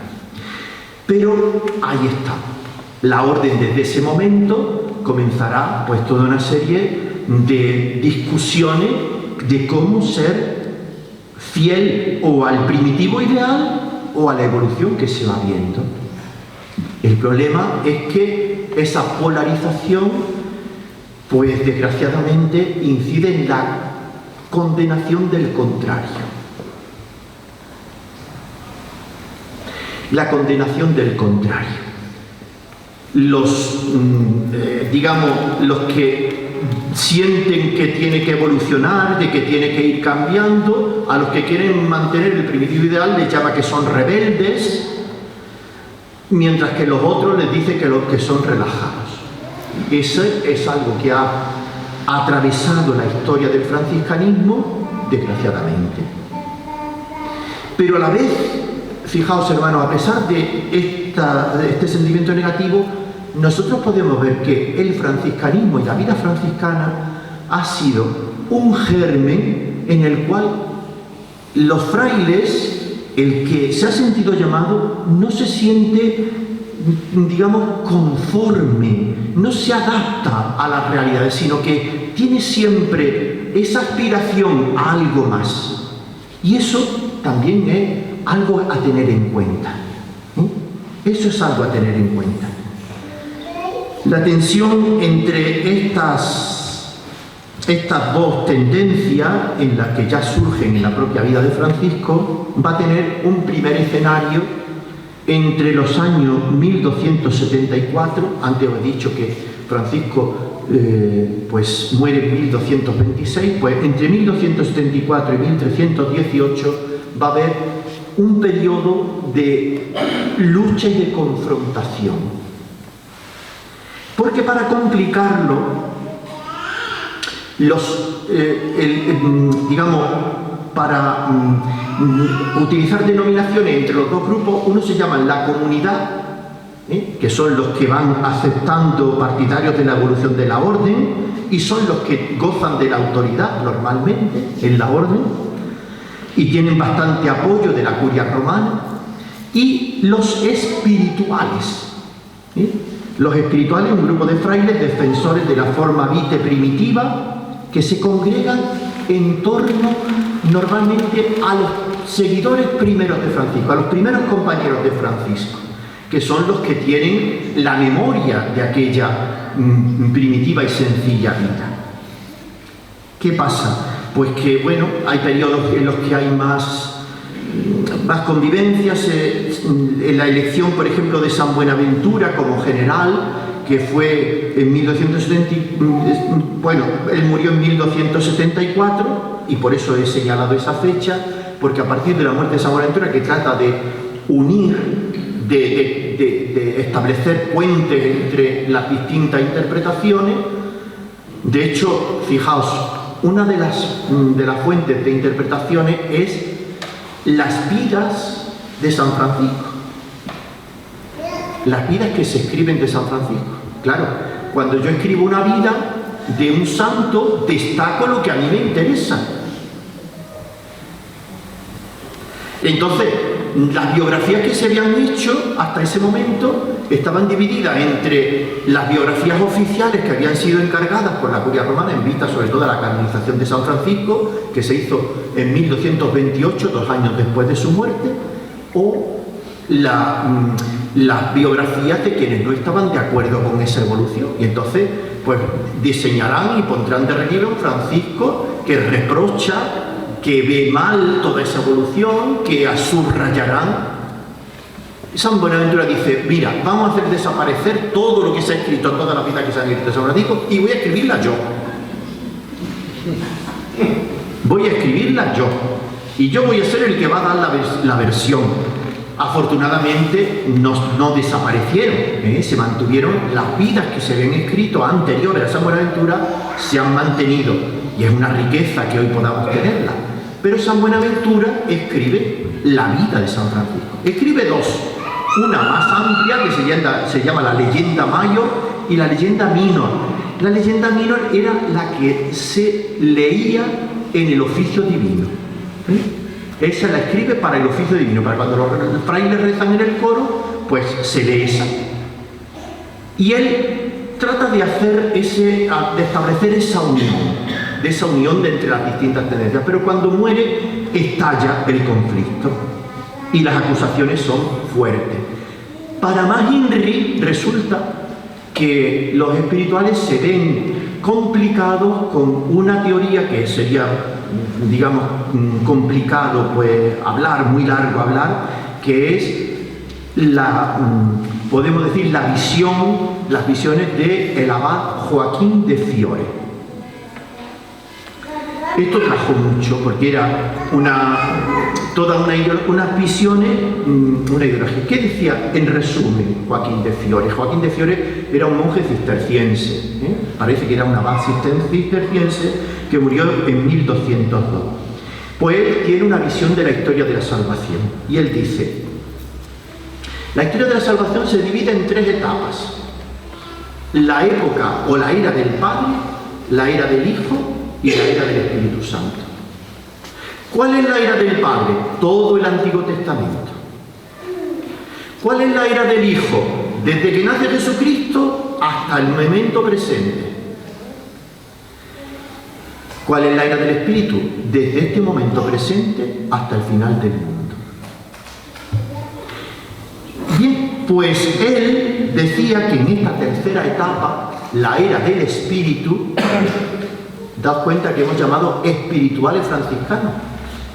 Pero ahí está, la orden desde ese momento comenzará pues toda una serie de discusiones de cómo ser fiel o al primitivo ideal o a la evolución que se va viendo. El problema es que esa polarización, pues desgraciadamente, incide en la condenación del contrario. La condenación del contrario. Los que sienten que tiene que evolucionar, de que tiene que ir cambiando, a los que quieren mantener el primitivo ideal les llama que son rebeldes, mientras que los otros les dicen que son relajados. Ese es algo que ha atravesado la historia del franciscanismo, desgraciadamente. Pero a la vez, fijaos hermanos, a pesar de este sentimiento negativo, nosotros podemos ver que el franciscanismo y la vida franciscana ha sido un germen en el cual los frailes, el que se ha sentido llamado, no se siente, conforme, no se adapta a las realidades, sino que tiene siempre esa aspiración a algo más. Y eso también es algo a tener en cuenta. Eso es algo a tener en cuenta. La tensión entre estas dos tendencias, en las que ya surgen en la propia vida de Francisco, va a tener un primer escenario entre los años 1274, antes os he dicho que Francisco pues muere en 1226, pues entre 1274 y 1318 va a haber un periodo de lucha y de confrontación. Porque para complicarlo, para utilizar denominaciones entre los dos grupos, uno se llama la comunidad, que son los que van aceptando partidarios de la evolución de la orden y son los que gozan de la autoridad normalmente en la orden y tienen bastante apoyo de la curia romana, y los espirituales. Los espirituales, un grupo de frailes defensores de la forma vitae primitiva que se congregan en torno normalmente a los seguidores primeros de Francisco, a los primeros compañeros de Francisco, que son los que tienen la memoria de aquella primitiva y sencilla vida. ¿Qué pasa? Pues que, bueno, hay periodos en los que hay más convivencias. En la elección, por ejemplo, de San Buenaventura como general, que fue en 1270, bueno, él murió en 1274 y por eso he señalado esa fecha, porque a partir de la muerte de San Buenaventura, que trata de unir, de establecer puentes entre las distintas interpretaciones. De hecho, fijaos, una de las fuentes de interpretaciones es las vidas de San Francisco. Las vidas que se escriben de San Francisco. Claro, cuando yo escribo una vida de un santo, destaco lo que a mí me interesa. Entonces, las biografías que se habían hecho hasta ese momento estaban divididas entre las biografías oficiales que habían sido encargadas por la Curia Romana en vista sobre todo de la canonización de San Francisco, que se hizo en 1228, 2 años después de su muerte, o las biografías de quienes no estaban de acuerdo con esa evolución. Y entonces, pues, diseñarán y pondrán de relieve a un Francisco que reprocha, que ve mal toda esa evolución, que subrayarán. San Buenaventura dice, mira, vamos a hacer desaparecer todo lo que se ha escrito, todas las vidas que se han escrito de San Francisco, y voy a escribirla yo. Voy a escribirla yo. Y yo voy a ser el que va a dar la versión. Afortunadamente no desaparecieron, se mantuvieron. Las vidas que se habían escrito anteriores a San Buenaventura se han mantenido, y es una riqueza que hoy podamos tenerla. Pero San Buenaventura escribe la vida de San Francisco. Escribe 2, una más amplia que se llama la leyenda mayor y la leyenda minor. La leyenda minor era la que se leía en el oficio divino. Esa la escribe para el oficio divino, para cuando los frailes rezan en el coro, pues se lee esa. Y él trata de establecer esa unión de entre las distintas tendencias, pero cuando muere estalla el conflicto y las acusaciones son fuertes. Para McInerney resulta que los espirituales se ven complicados con una teoría que sería, digamos, complicado pues hablar, muy largo hablar, que es podemos decir las visiones del abad Joaquín de Fiore. Esto trajo mucho porque era unas visiones, una ideología. ¿Qué decía en resumen Joaquín de Fiore? Joaquín de Fiore era un monje cisterciense, parece que era un abad cisterciense que murió en 1202. Pues él tiene una visión de la historia de la salvación y él dice: la historia de la salvación se divide en 3 etapas: la época o la era del Padre, la era del Hijo y la era del Espíritu Santo. ¿Cuál es la era del Padre? Todo el Antiguo Testamento. ¿Cuál es la era del Hijo? Desde que nace Jesucristo hasta el momento presente. ¿Cuál es la era del Espíritu? Desde este momento presente hasta el final del mundo. Bien, pues él decía que en esta tercera etapa, la era del Espíritu, daos cuenta que hemos llamado espirituales franciscanos,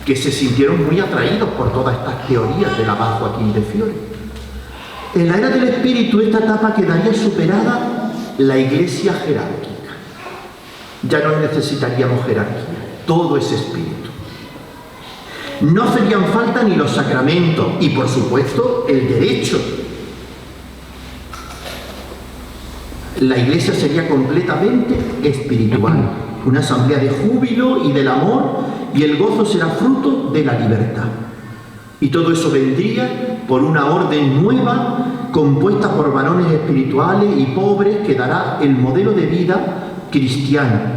que se sintieron muy atraídos por todas estas teorías del abad Joaquín de Fiore. En la era del Espíritu, esta etapa quedaría superada la Iglesia jerárquica. Ya no necesitaríamos jerarquía, todo es espíritu. No hacían falta ni los sacramentos y, por supuesto, el derecho. La Iglesia sería completamente espiritual, una asamblea de júbilo y del amor, y el gozo será fruto de la libertad. Y todo eso vendría por una orden nueva, compuesta por varones espirituales y pobres, que dará el modelo de vida cristiano.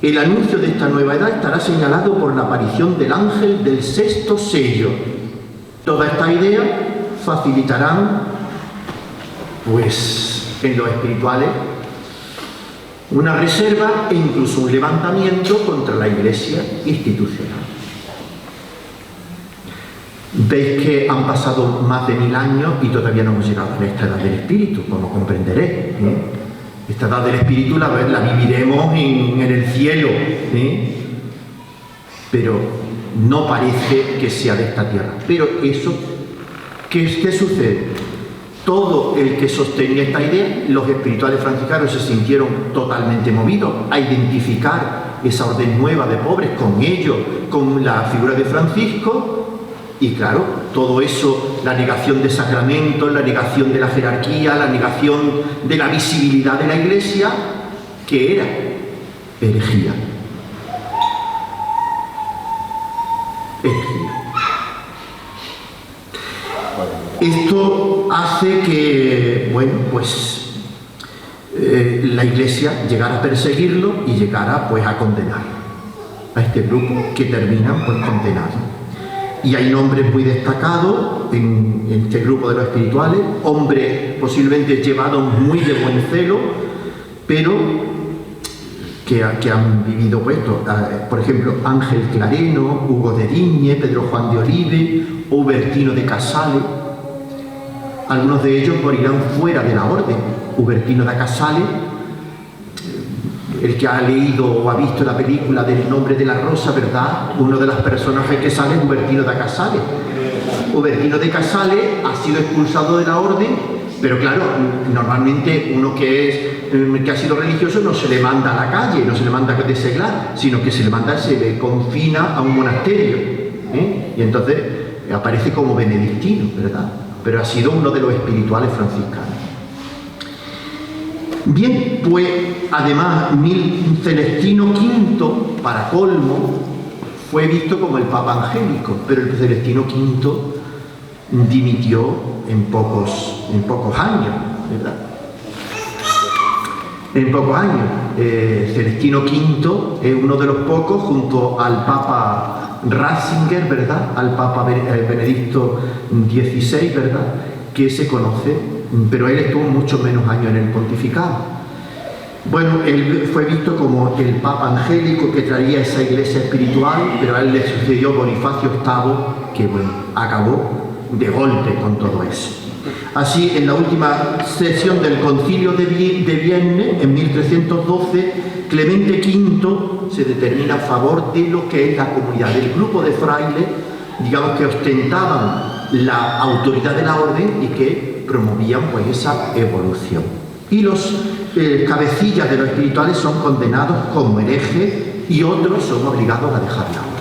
El anuncio de esta nueva edad estará señalado por la aparición del ángel del 6º sello. Toda esta idea facilitarán, pues, en los espirituales una reserva e incluso un levantamiento contra la Iglesia institucional. Veis que han pasado más de 1000 años y todavía no hemos llegado a esta edad del espíritu, como comprenderéis. Esta edad del espíritu la viviremos en el cielo, pero no parece que sea de esta tierra. Pero eso, ¿qué sucede? Todo el que sostenía esta idea, los espirituales franciscanos se sintieron totalmente movidos a identificar esa orden nueva de pobres con ellos, con la figura de Francisco. Y claro, todo eso, la negación de sacramentos, la negación de la jerarquía, la negación de la visibilidad de la Iglesia, ¿qué era? Herejía. Herejía. Esto hace que, bueno, pues la Iglesia llegara a perseguirlo y llegara pues a condenar a este grupo, que terminan pues condenados. Y hay nombres muy destacados en este grupo de los espirituales, hombres posiblemente llevados muy de buen celo, pero que han vivido puesto, por ejemplo, Ángel Clareno, Hugo de Digne, Pedro Juan de Olive, Hubertino de Casale. Algunos de ellos morirán fuera de la orden. Hubertino de Casale, el que ha leído o ha visto la película del Nombre de la Rosa, ¿verdad? Uno de los personajes que sale es Hubertino de Casale. Hubertino de Casale ha sido expulsado de la orden, pero claro, normalmente uno que ha sido religioso no se le manda a la calle, no se le manda a deseglar, sino que se le confina a un monasterio, y entonces aparece como benedictino, ¿verdad? Pero ha sido uno de los espirituales franciscanos. Bien, pues además Celestino V, para colmo, fue visto como el Papa Angélico, pero el Celestino V dimitió en pocos años, ¿verdad? En pocos años. Celestino V es uno de los pocos, junto al Papa Ratzinger, ¿verdad? Al Papa Benedicto XVI, ¿verdad? Que se conoce, pero él estuvo mucho menos años en el pontificado. Bueno, él fue visto como el Papa Angélico que traía esa iglesia espiritual, pero a él le sucedió Bonifacio VIII, que bueno, acabó de golpe con todo eso. Así, en la última sesión del Concilio de Vienne, en 1312, Clemente V se determina a favor de lo que es la comunidad, del grupo de frailes, digamos, que ostentaban la autoridad de la orden y que promovían pues esa evolución. Y los cabecillas de los espirituales son condenados como herejes y otros son obligados a dejar la orden.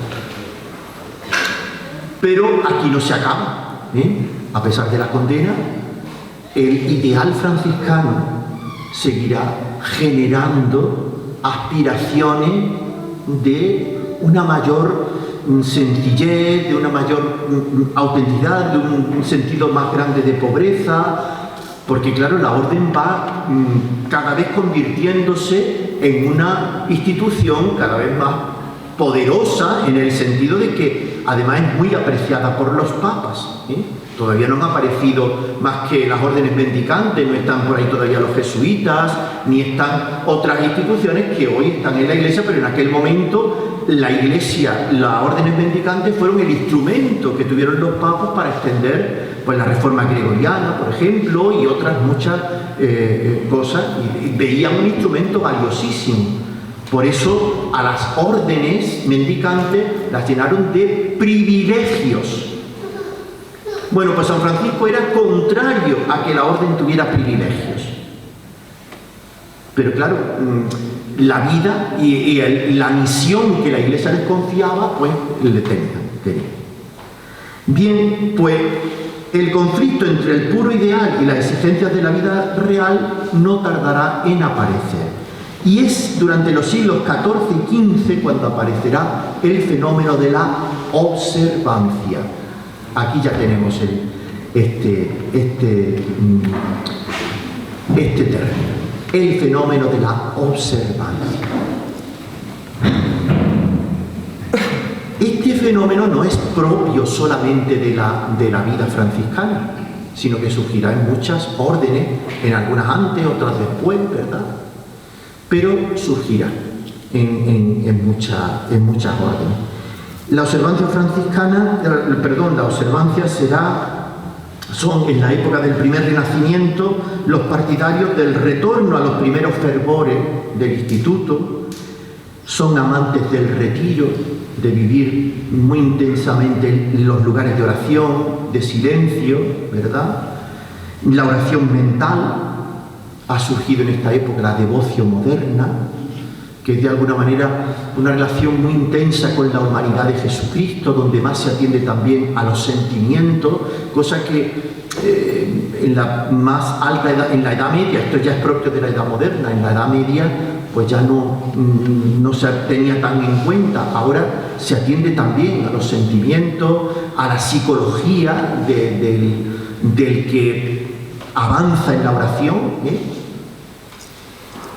Pero aquí no se acaba, a pesar de la condena, el ideal franciscano seguirá generando aspiraciones de una mayor sencillez, de una mayor autenticidad, de un sentido más grande de pobreza, porque claro, la orden va cada vez convirtiéndose en una institución cada vez más poderosa, en el sentido de que además es muy apreciada por los papas. Todavía no han aparecido más que las órdenes mendicantes, no están por ahí todavía los jesuitas, ni están otras instituciones que hoy están en la Iglesia, pero en aquel momento la Iglesia, las órdenes mendicantes fueron el instrumento que tuvieron los papas para extender pues, la reforma gregoriana, por ejemplo, y otras muchas cosas, y veían un instrumento valiosísimo. Por eso a las órdenes mendicantes las llenaron de privilegios. Bueno, pues San Francisco era contrario a que la orden tuviera privilegios. Pero claro, la vida y la misión que la Iglesia les confiaba, pues le tenían. Bien, pues el conflicto entre el puro ideal y las exigencias de la vida real no tardará en aparecer. Y es durante los siglos XIV y XV cuando aparecerá el fenómeno de la observancia. Aquí ya tenemos este término, el fenómeno de la observancia. Este fenómeno no es propio solamente de la vida franciscana, sino que surgirá en muchas órdenes, en algunas antes, otras después, ¿verdad? Pero surgirá en muchas órdenes. La observancia franciscana, la observancia son en la época del primer renacimiento los partidarios del retorno a los primeros fervores del instituto, son amantes del retiro, de vivir muy intensamente en los lugares de oración, de silencio, ¿verdad? La oración mental, ha surgido en esta época la devoción moderna, que es de alguna manera una relación muy intensa con la humanidad de Jesucristo, donde más se atiende también a los sentimientos, cosa que en la más alta edad, en la Edad Media, esto ya es propio de la Edad Moderna, en la Edad Media pues ya no se tenía tan en cuenta. Ahora se atiende también a los sentimientos, a la psicología del que avanza en la oración,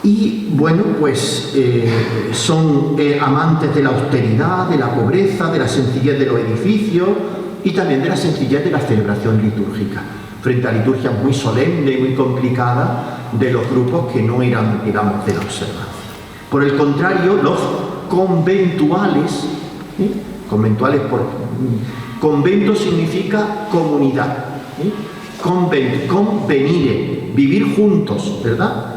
Y bueno, pues son amantes de la austeridad, de la pobreza, de la sencillez de los edificios y también de la sencillez de la celebración litúrgica, frente a liturgias muy solemnes y muy complicadas de los grupos que no eran, digamos, de la observancia. Por el contrario, los conventuales, convento significa comunidad, convenire, vivir juntos, ¿verdad?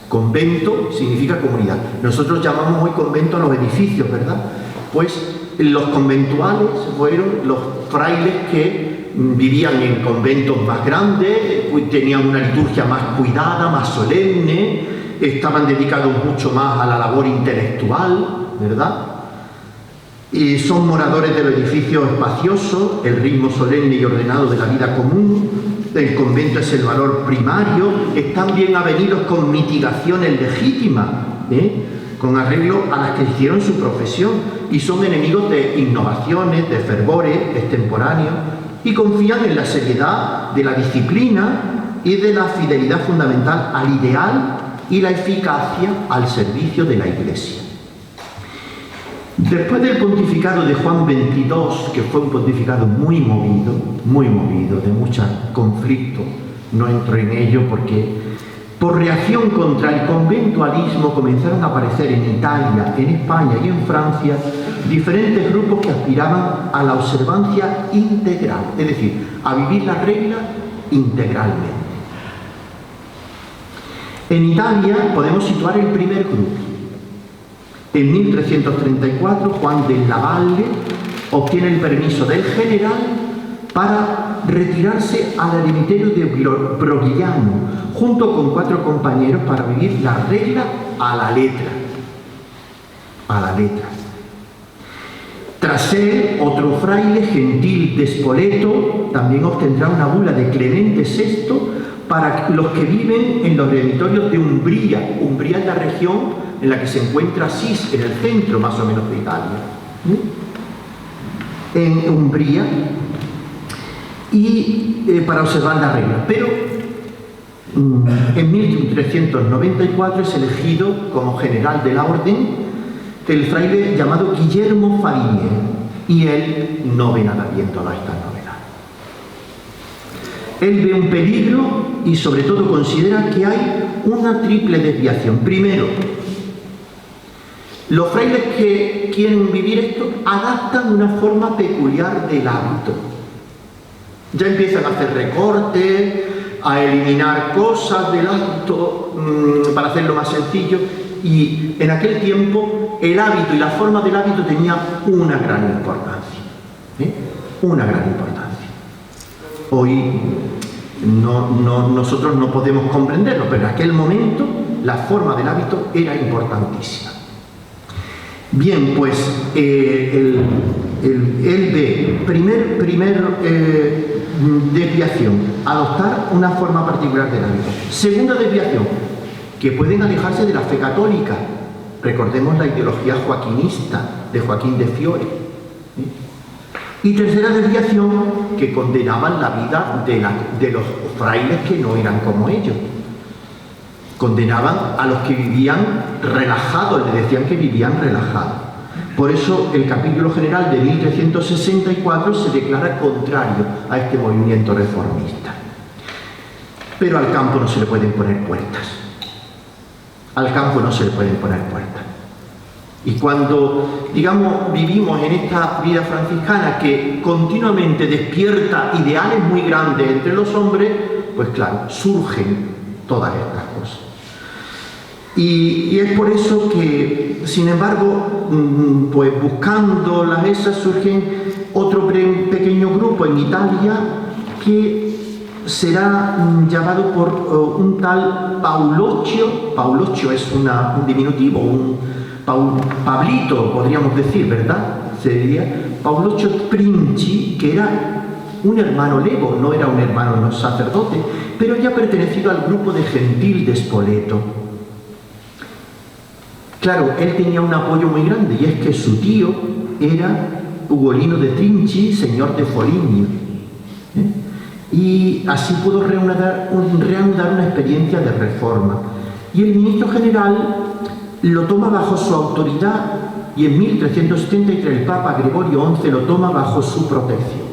Convento significa comunidad. Nosotros llamamos hoy convento a los edificios, ¿verdad? Pues los conventuales fueron los frailes que vivían en conventos más grandes, tenían una liturgia más cuidada, más solemne, estaban dedicados mucho más a la labor intelectual, ¿verdad? Y son moradores de los edificios espaciosos, el ritmo solemne y ordenado de la vida común. El convento es el valor primario, están bien avenidos con mitigaciones legítimas, con arreglo a las que hicieron su profesión, y son enemigos de innovaciones, de fervores extemporáneos, y confían en la seriedad de la disciplina y de la fidelidad fundamental al ideal y la eficacia al servicio de la Iglesia. Después del pontificado de Juan XXII, que fue un pontificado muy movido, de mucho conflicto, no entro en ello porque por reacción contra el conventualismo comenzaron a aparecer en Italia, en España y en Francia diferentes grupos que aspiraban a la observancia integral, es decir, a vivir la regla integralmente. En Italia podemos situar el primer grupo. En 1334, Juan del Lavalle obtiene el permiso del general para retirarse al eremiterio de Brogliano, junto con 4 compañeros, para vivir la regla a la letra. A la letra. Tras él, otro fraile, Gentil de Spoleto, también obtendrá una bula de Clemente VI para los que viven en los eremitorios de Umbría. Umbría es la región en la que se encuentra Asís, en el centro más o menos de Italia, en Umbría, y para observar la regla. Pero en 1394 es elegido como general de la orden el fraile llamado Guillermo Farinier, y él no ve nada bien todas estas novedades. Él ve un peligro y sobre todo considera que hay una triple desviación. Primero, los frailes que quieren vivir esto adaptan una forma peculiar del hábito. Ya empiezan a hacer recortes, a eliminar cosas del hábito para hacerlo más sencillo, y en aquel tiempo el hábito y la forma del hábito tenía una gran importancia. Una gran importancia. Hoy nosotros no podemos comprenderlo, pero en aquel momento la forma del hábito era importantísima. Bien, pues él ve primer desviación, adoptar una forma particular del hábito. Segunda desviación, que pueden alejarse de la fe católica. Recordemos la ideología joaquinista de Joaquín de Fiore. Y tercera desviación, que condenaban la vida de los frailes que no eran como ellos. Condenaban a los que vivían relajados, le decían que vivían relajados. Por eso el capítulo general de 1364 se declara contrario a este movimiento reformista. Pero al campo no se le pueden poner puertas. Al campo no se le pueden poner puertas. Y cuando, digamos, vivimos en esta vida franciscana que continuamente despierta ideales muy grandes entre los hombres, pues claro, surgen todas estas cosas. Y es por eso que, sin embargo, pues buscando esas surgen otro pequeño grupo en Italia que será llamado por un tal Pauloccio. Pauloccio es un diminutivo, Pablito, podríamos decir, ¿verdad? Se diría Pauloccio Princi, que era un hermano lego, no era un hermano sacerdote, pero ya pertenecido al grupo de Gentil de Spoleto. Claro, él tenía un apoyo muy grande, y es que su tío era Ugolino de Trinci, señor de Foligno. Y así pudo reanudar una experiencia de reforma. Y el ministro general lo toma bajo su autoridad, y en 1373 el Papa Gregorio XI lo toma bajo su protección.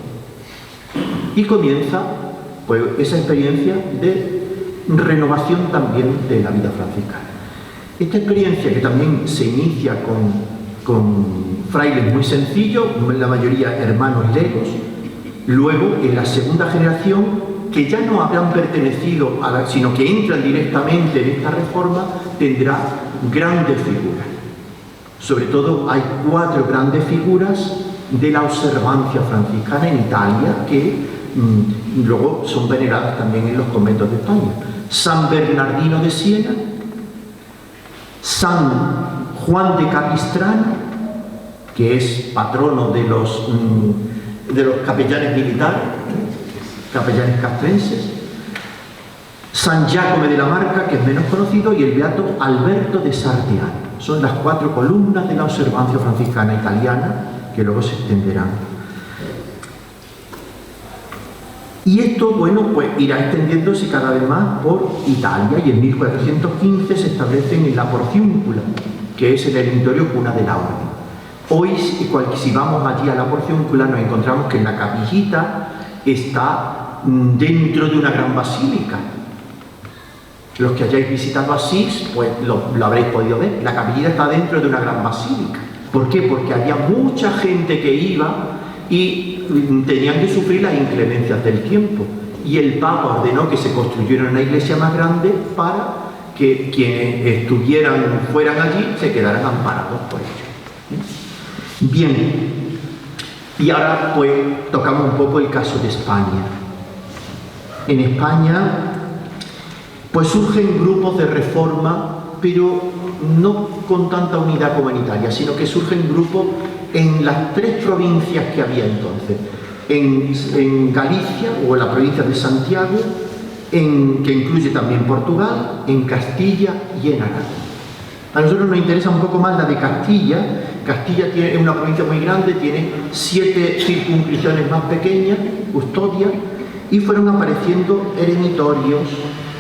Y comienza pues esa experiencia de renovación también de la vida franciscana. Esta experiencia, que también se inicia con frailes muy sencillos, la mayoría hermanos legos, luego en la segunda generación, que ya no habrán pertenecido sino que entran directamente en esta reforma, tendrá grandes figuras. Sobre todo hay 4 grandes figuras de la observancia franciscana en Italia que luego son veneradas también en los conventos de España. San Bernardino de Siena, San Juan de Capistrano, que es patrono de los capellanes militares, capellanes castrenses, San Giacomo de la Marca, que es menos conocido, y el beato Alberto de Sardiano. Son las 4 columnas de la observancia franciscana italiana que luego se extenderán. Y esto, bueno, pues irá extendiéndose cada vez más por Italia, y en 1415 se establecen en la Porciúncula, que es el eremitorio cuna de la orden. Hoy, si vamos allí a la Porciúncula, nos encontramos que la capillita está dentro de una gran basílica. Los que hayáis visitado Asís, pues lo habréis podido ver. La capillita está dentro de una gran basílica. ¿Por qué? Porque había mucha gente que iba y tenían que sufrir las inclemencias del tiempo. Y el Papa ordenó que se construyera una iglesia más grande para que quienes fueran allí se quedaran amparados por ello. Bien, y ahora pues tocamos un poco el caso de España. En España pues surgen grupos de reforma, pero no con tanta unidad como en Italia, sino que surgen grupos en las 3 provincias que había entonces, en Galicia, o en la provincia de Santiago, que incluye también Portugal, en Castilla y en Aragón. A nosotros nos interesa un poco más la de Castilla. Castilla es una provincia muy grande, tiene 7 circunscripciones más pequeñas, custodias, y fueron apareciendo eremitorios,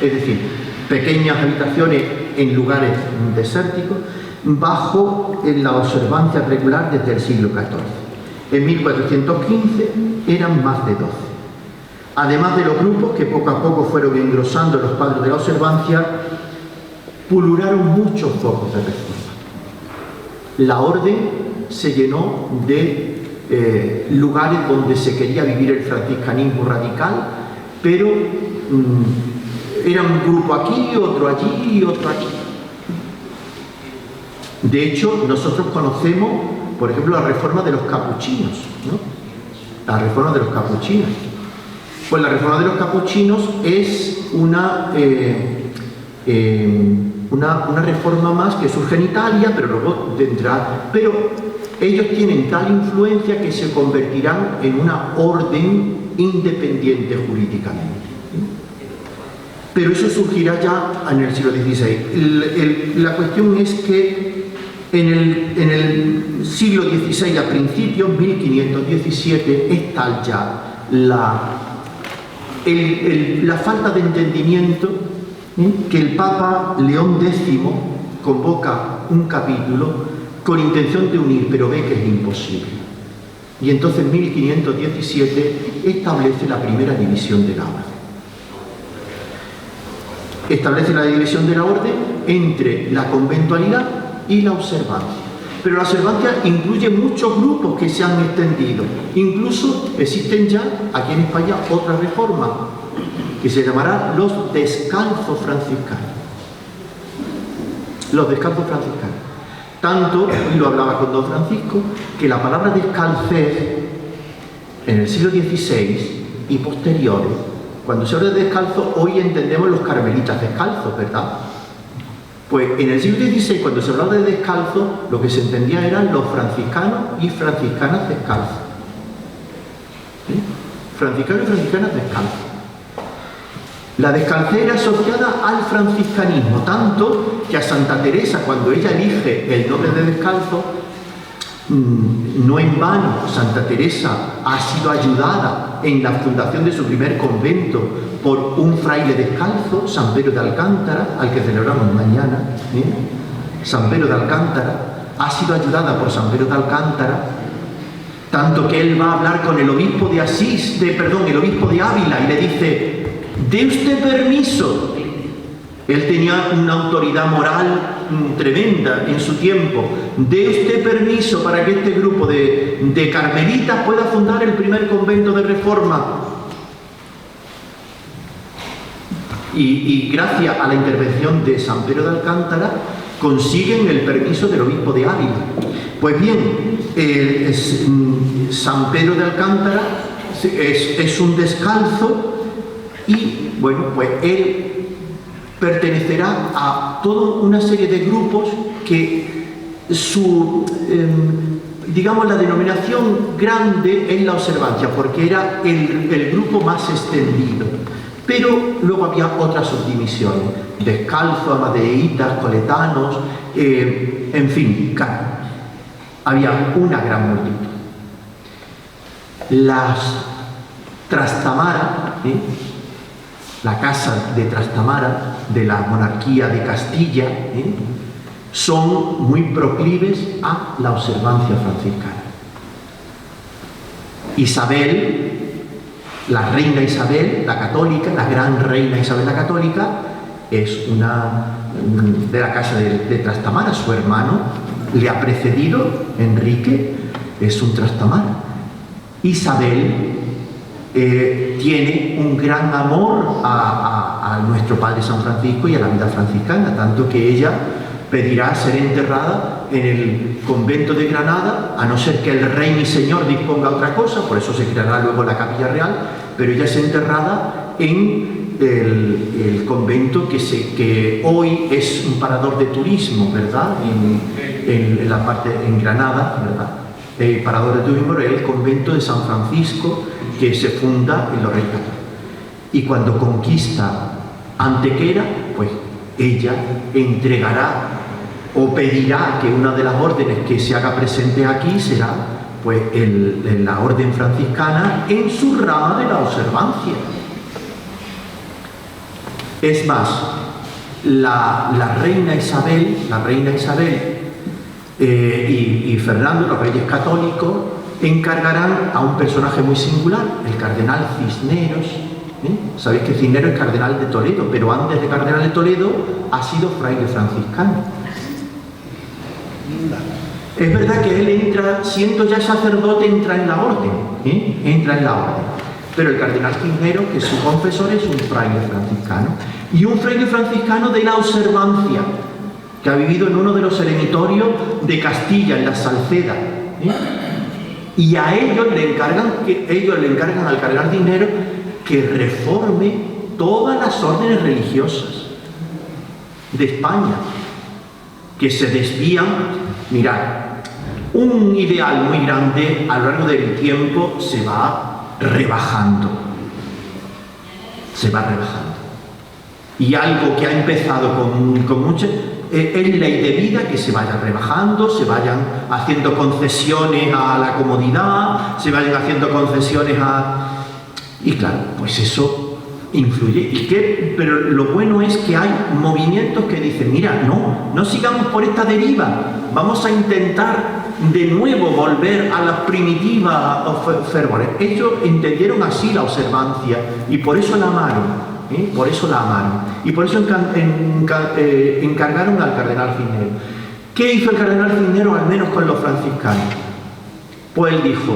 es decir, pequeñas habitaciones en lugares desérticos, bajo la observancia regular desde el siglo XIV. En 1415 eran más de 12. Además de los grupos que poco a poco fueron engrosando los padres de la observancia, pulularon muchos focos de reforma. La orden se llenó de lugares donde se quería vivir el franciscanismo radical, pero era un grupo aquí, otro allí y otro aquí. De hecho, nosotros conocemos, por ejemplo, la reforma de los capuchinos, ¿no? La reforma de los capuchinos. Pues la reforma de los capuchinos es una reforma más que surge en Italia, pero luego tendrá... Pero ellos tienen tal influencia que se convertirán en una orden independiente jurídicamente. Pero eso surgirá ya en el siglo XVI. La cuestión es que en el siglo XVI, a principios, 1517, es tal ya la falta de entendimiento que el Papa León X convoca un capítulo con intención de unir, pero ve que es imposible. Y entonces en 1517 establece la primera división de la orden. establece la división de la orden entre la conventualidad y la observancia. Pero la observancia incluye muchos grupos que se han extendido. Incluso existen ya aquí en España otra reforma que se llamará los descalzos franciscanos. Los descalzos franciscanos. Tanto, y lo hablaba con don Francisco, que la palabra descalcez en el siglo XVI y posteriores, cuando se habla de descalzo, hoy entendemos los carmelitas descalzos, ¿verdad? Pues en el siglo XVI, cuando se hablaba de descalzo, lo que se entendía eran los franciscanos y franciscanas descalzos. ¿Sí? Franciscanos y franciscanas descalzos. La descalcez era asociada al franciscanismo, tanto que a Santa Teresa, cuando ella elige el nombre de descalzo, no en vano Santa Teresa ha sido ayudada en la fundación de su primer convento por un fraile descalzo, San Pedro de Alcántara, al que celebramos mañana. San Pedro de Alcántara ha sido ayudada por San Pedro de Alcántara, tanto que él va a hablar con el obispo de el obispo de Ávila, y le dice: dé usted permiso. Él tenía una autoridad moral tremenda en su tiempo. Dé usted permiso para que este grupo de carmelitas pueda fundar el primer convento de Reforma. Y gracias a la intervención de San Pedro de Alcántara consiguen el permiso del obispo de Ávila. Pues bien, San Pedro de Alcántara es un descalzo. Y bueno, pues él pertenecerá a toda una serie de grupos que digamos, la denominación grande es la observancia, porque era el grupo más extendido. Pero luego había otras subdivisiones: descalzos, amadeitas, coletanos, en fin, había una gran multitud. Las Trastamara, la casa de Trastamara, de la monarquía de Castilla, son muy proclives a la observancia franciscana. Isabel, la reina Isabel, la católica, la gran reina Isabel la católica, es una de la casa de Trastamara. Su hermano le ha precedido, Enrique, es un Trastamara. Isabel tiene un gran amor a nuestro Padre San Francisco y a la vida franciscana, tanto que ella pedirá ser enterrada en el convento de Granada, a no ser que el rey mi señor disponga otra cosa. Por eso se creará luego la capilla real, pero ella es enterrada en el convento que hoy es un parador de turismo, ¿verdad? En la parte, en Granada, ¿verdad? El parador de turismo es el convento de San Francisco, que se funda en los Reyes Católicos. Y cuando conquista Antequera, pues ella entregará o pedirá que una de las órdenes que se haga presente aquí será pues la orden franciscana en su rama de la observancia. Es más, la reina Isabel y Fernando, los reyes católicos, encargarán a un personaje muy singular, el cardenal Cisneros. Sabéis que Cisneros es cardenal de Toledo, pero antes de cardenal de Toledo ha sido fraile franciscano. Es verdad que él entra, siendo ya sacerdote, entra en la orden, pero el cardenal Cisneros, que es su confesor, es un fraile franciscano, y un fraile franciscano de la observancia, que ha vivido en uno de los eremitorios de Castilla, en la Salceda, y a ellos le encargan al cardenal Cisneros que reforme todas las órdenes religiosas de España, que se desvían. Mirad, un ideal muy grande a lo largo del tiempo se va rebajando. Y algo que ha empezado con mucho es ley de vida, que se vaya rebajando, se vayan haciendo concesiones a la comodidad, se vayan haciendo concesiones a... Y claro, pues eso influye. Pero lo bueno es que hay movimientos que dicen: mira, no sigamos por esta deriva, vamos a intentar de nuevo volver a las primitivas fervores. Ellos entendieron así la observancia y por eso la amaron, por eso la amaron. Y por eso encargaron al cardenal Cisneros. ¿Qué hizo el cardenal Cisneros, al menos con los franciscanos? Pues él dijo: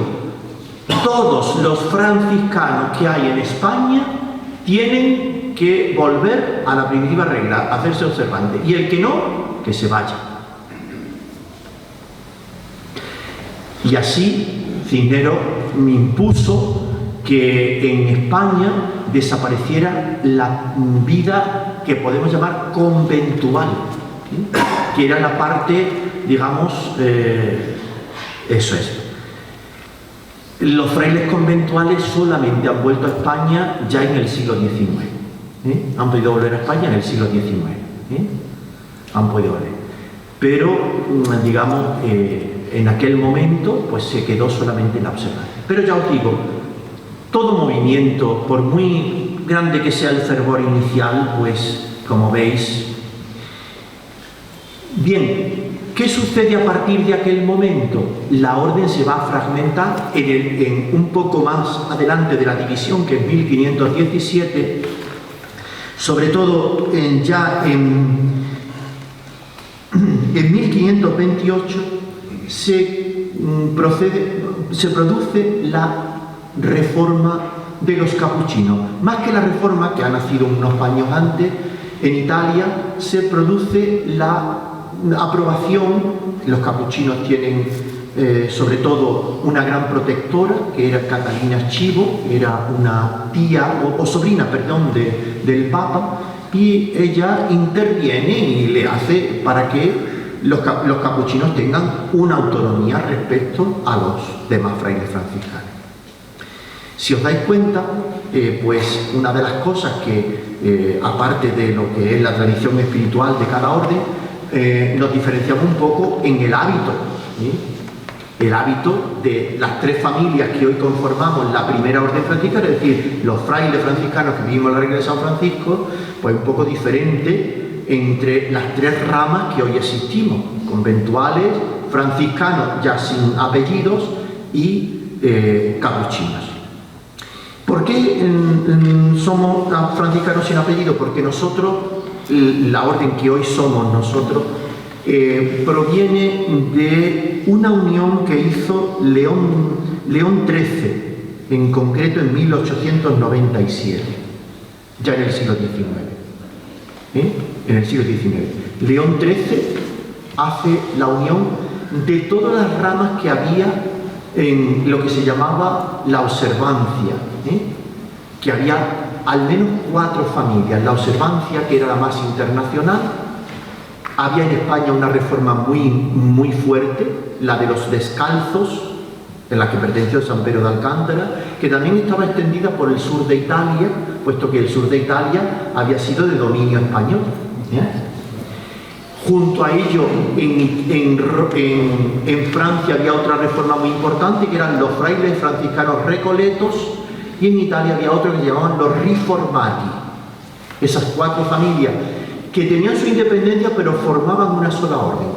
todos los franciscanos que hay en España tienen que volver a la primitiva regla, hacerse observantes, y el que no, que se vaya. Y así Cisneros impuso que en España desapareciera la vida que podemos llamar conventual, que era la parte, digamos, eso es. Los frailes conventuales solamente han vuelto a España ya en el siglo XIX. Han podido volver a España en el siglo XIX. Han podido volver. Pero, digamos, en aquel momento, pues se quedó solamente la observancia. Pero ya os digo, todo movimiento, por muy grande que sea el fervor inicial, pues, como veis. Bien, ¿qué sucede a partir de aquel momento? La orden se va a fragmentar en un poco más adelante de la división, que es 1517, sobre todo ya en 1528 se produce la reforma de los capuchinos. Más que la reforma, que ha nacido unos años antes, en Italia se produce la aprobación. Los capuchinos tienen sobre todo una gran protectora, que era Catalina Chivo, era una tía o sobrina, perdón, del Papa, y ella interviene y le hace para que los capuchinos tengan una autonomía respecto a los demás frailes franciscanos. Si os dais cuenta, pues una de las cosas que, aparte de lo que es la tradición espiritual de cada orden, nos diferenciamos un poco en el hábito. El hábito de las tres familias que hoy conformamos la primera orden franciscana, es decir, los frailes franciscanos que vivimos en la regla de San Francisco, pues un poco diferente entre las tres ramas que hoy existimos: conventuales, franciscanos ya sin apellidos y capuchinos. ¿Por qué somos franciscanos sin apellido? Porque nosotros, la orden que hoy somos nosotros, proviene de una unión que hizo León XIII, en concreto en 1897, ya en el siglo XIX. En el siglo XIX. León XIII hace la unión de todas las ramas que había en lo que se llamaba la observancia, que había al menos 4 familias. La observancia, que era la más internacional. Había en España una reforma muy fuerte, la de los descalzos, en la que perteneció San Pedro de Alcántara, que también estaba extendida por el sur de Italia, puesto que el sur de Italia había sido de dominio español. Junto a ello, en Francia había otra reforma muy importante, que eran los frailes franciscanos recoletos, y en Italia había otro que se llamaban los riformati. Esas 4 familias que tenían su independencia, pero formaban una sola orden.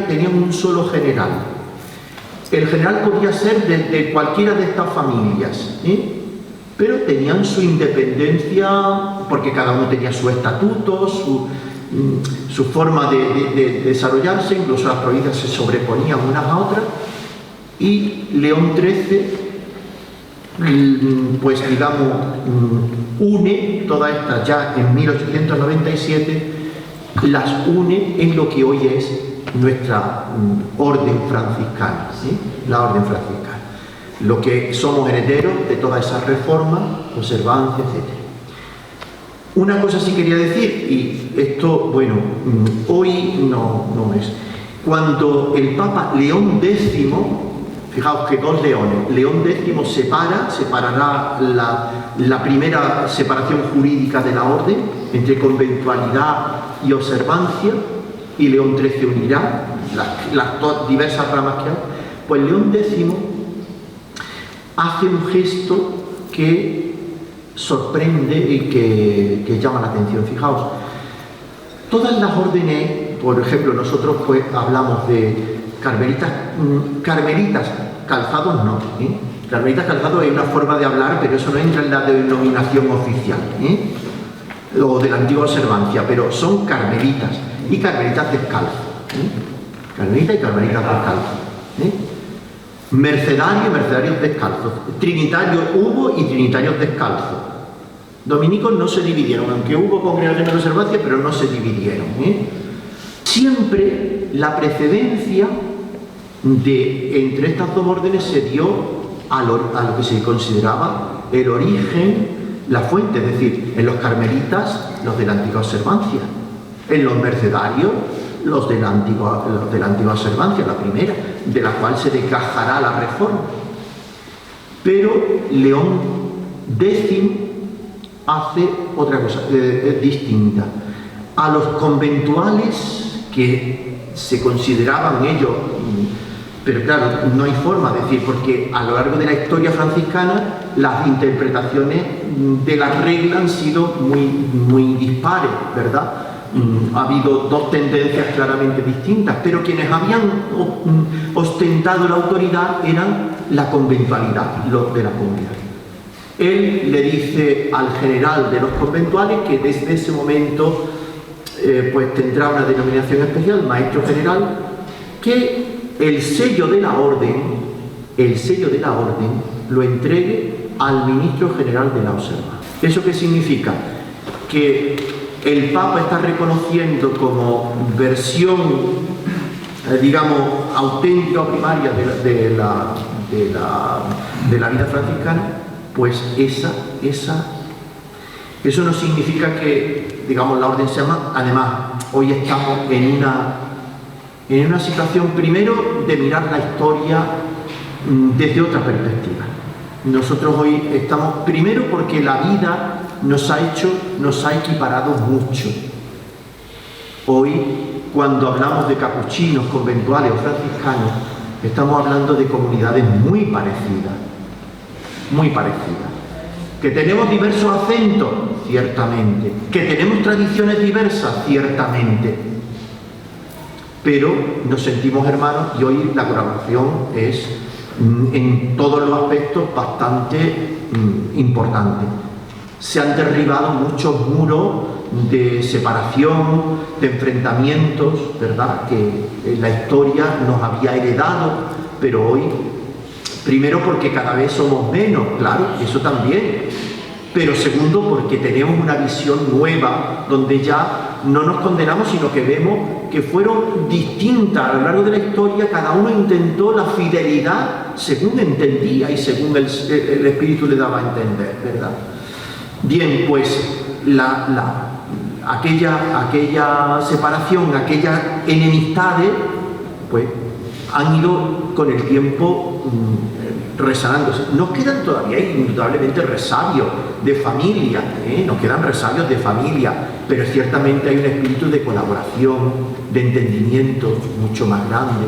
Tenían un solo general. El general podía ser de cualquiera de estas familias, pero tenían su independencia, porque cada uno tenía su estatuto, su forma de desarrollarse. Incluso las provincias se sobreponían unas a otras, y León XIII, pues digamos, une todas estas ya en 1897, las une en lo que hoy es nuestra orden franciscana, la orden franciscana, lo que somos herederos de todas esas reformas, observancias, etc. Una cosa sí quería decir, y esto, bueno, hoy no es. Cuando el Papa León X, fijaos que 2 leones, León X separará la primera separación jurídica de la orden entre conventualidad y observancia, y León XIII unirá las diversas ramas que hay. Pues León X hace un gesto que sorprende y que llama la atención. Fijaos, todas las órdenes, por ejemplo, nosotros pues hablamos de carmelitas calzados, no. Carmelitas calzados es una forma de hablar, pero eso no entra en la denominación oficial. o de la antigua observancia, pero son carmelitas y carmelitas descalzos. Carmelitas y carmelitas descalzos. Mercedarios y mercedarios descalzos. Trinitarios hubo y trinitarios descalzos. Dominicos no se dividieron, aunque hubo congregaciones de observancia, pero no se dividieron. Siempre la precedencia entre estas dos órdenes se dio a lo que se consideraba el origen, la fuente, es decir, en los carmelitas, los de la antigua observancia, en los mercedarios, los de la antigua observancia, la primera, de la cual se desgajará la reforma. Pero León X hace otra cosa distinta. A los conventuales que se consideraban ellos, pero claro, no hay forma de decir, porque a lo largo de la historia franciscana las interpretaciones de la regla han sido muy dispares, ¿verdad? Ha habido dos tendencias claramente distintas, pero quienes habían ostentado la autoridad eran la conventualidad, los de la comunidad. Él le dice al general de los conventuales que desde ese momento pues tendrá una denominación especial, maestro general, que el sello de la orden lo entregue al ministro general de la observancia. ¿Eso qué significa? Que el Papa está reconociendo como versión, digamos, auténtica o primaria de la vida franciscana, pues eso no significa que, digamos, la orden se llama. Además, hoy estamos en una situación, primero, de mirar la historia desde otra perspectiva. Nosotros hoy estamos, primero, porque la vida nos ha equiparado mucho. Hoy, cuando hablamos de capuchinos, conventuales o franciscanos, estamos hablando de comunidades muy parecidas. Que tenemos diversos acentos, ciertamente. Que tenemos tradiciones diversas, ciertamente. Pero nos sentimos hermanos y hoy la colaboración es, en todos los aspectos, bastante importante. Se han derribado muchos muros de separación, de enfrentamientos, ¿verdad?, que la historia nos había heredado, pero hoy, primero porque cada vez somos menos, claro, eso también, pero segundo porque tenemos una visión nueva, donde ya no nos condenamos, sino que vemos que fueron distintas a lo largo de la historia, cada uno intentó la fidelidad según entendía y según el Espíritu le daba a entender, ¿verdad? Bien, pues aquella separación, aquellas enemistades, pues han ido con el tiempo resanándose. Nos quedan todavía indudablemente resabios de familia, nos quedan resabios de familia, pero ciertamente hay un espíritu de colaboración, de entendimiento mucho más grande.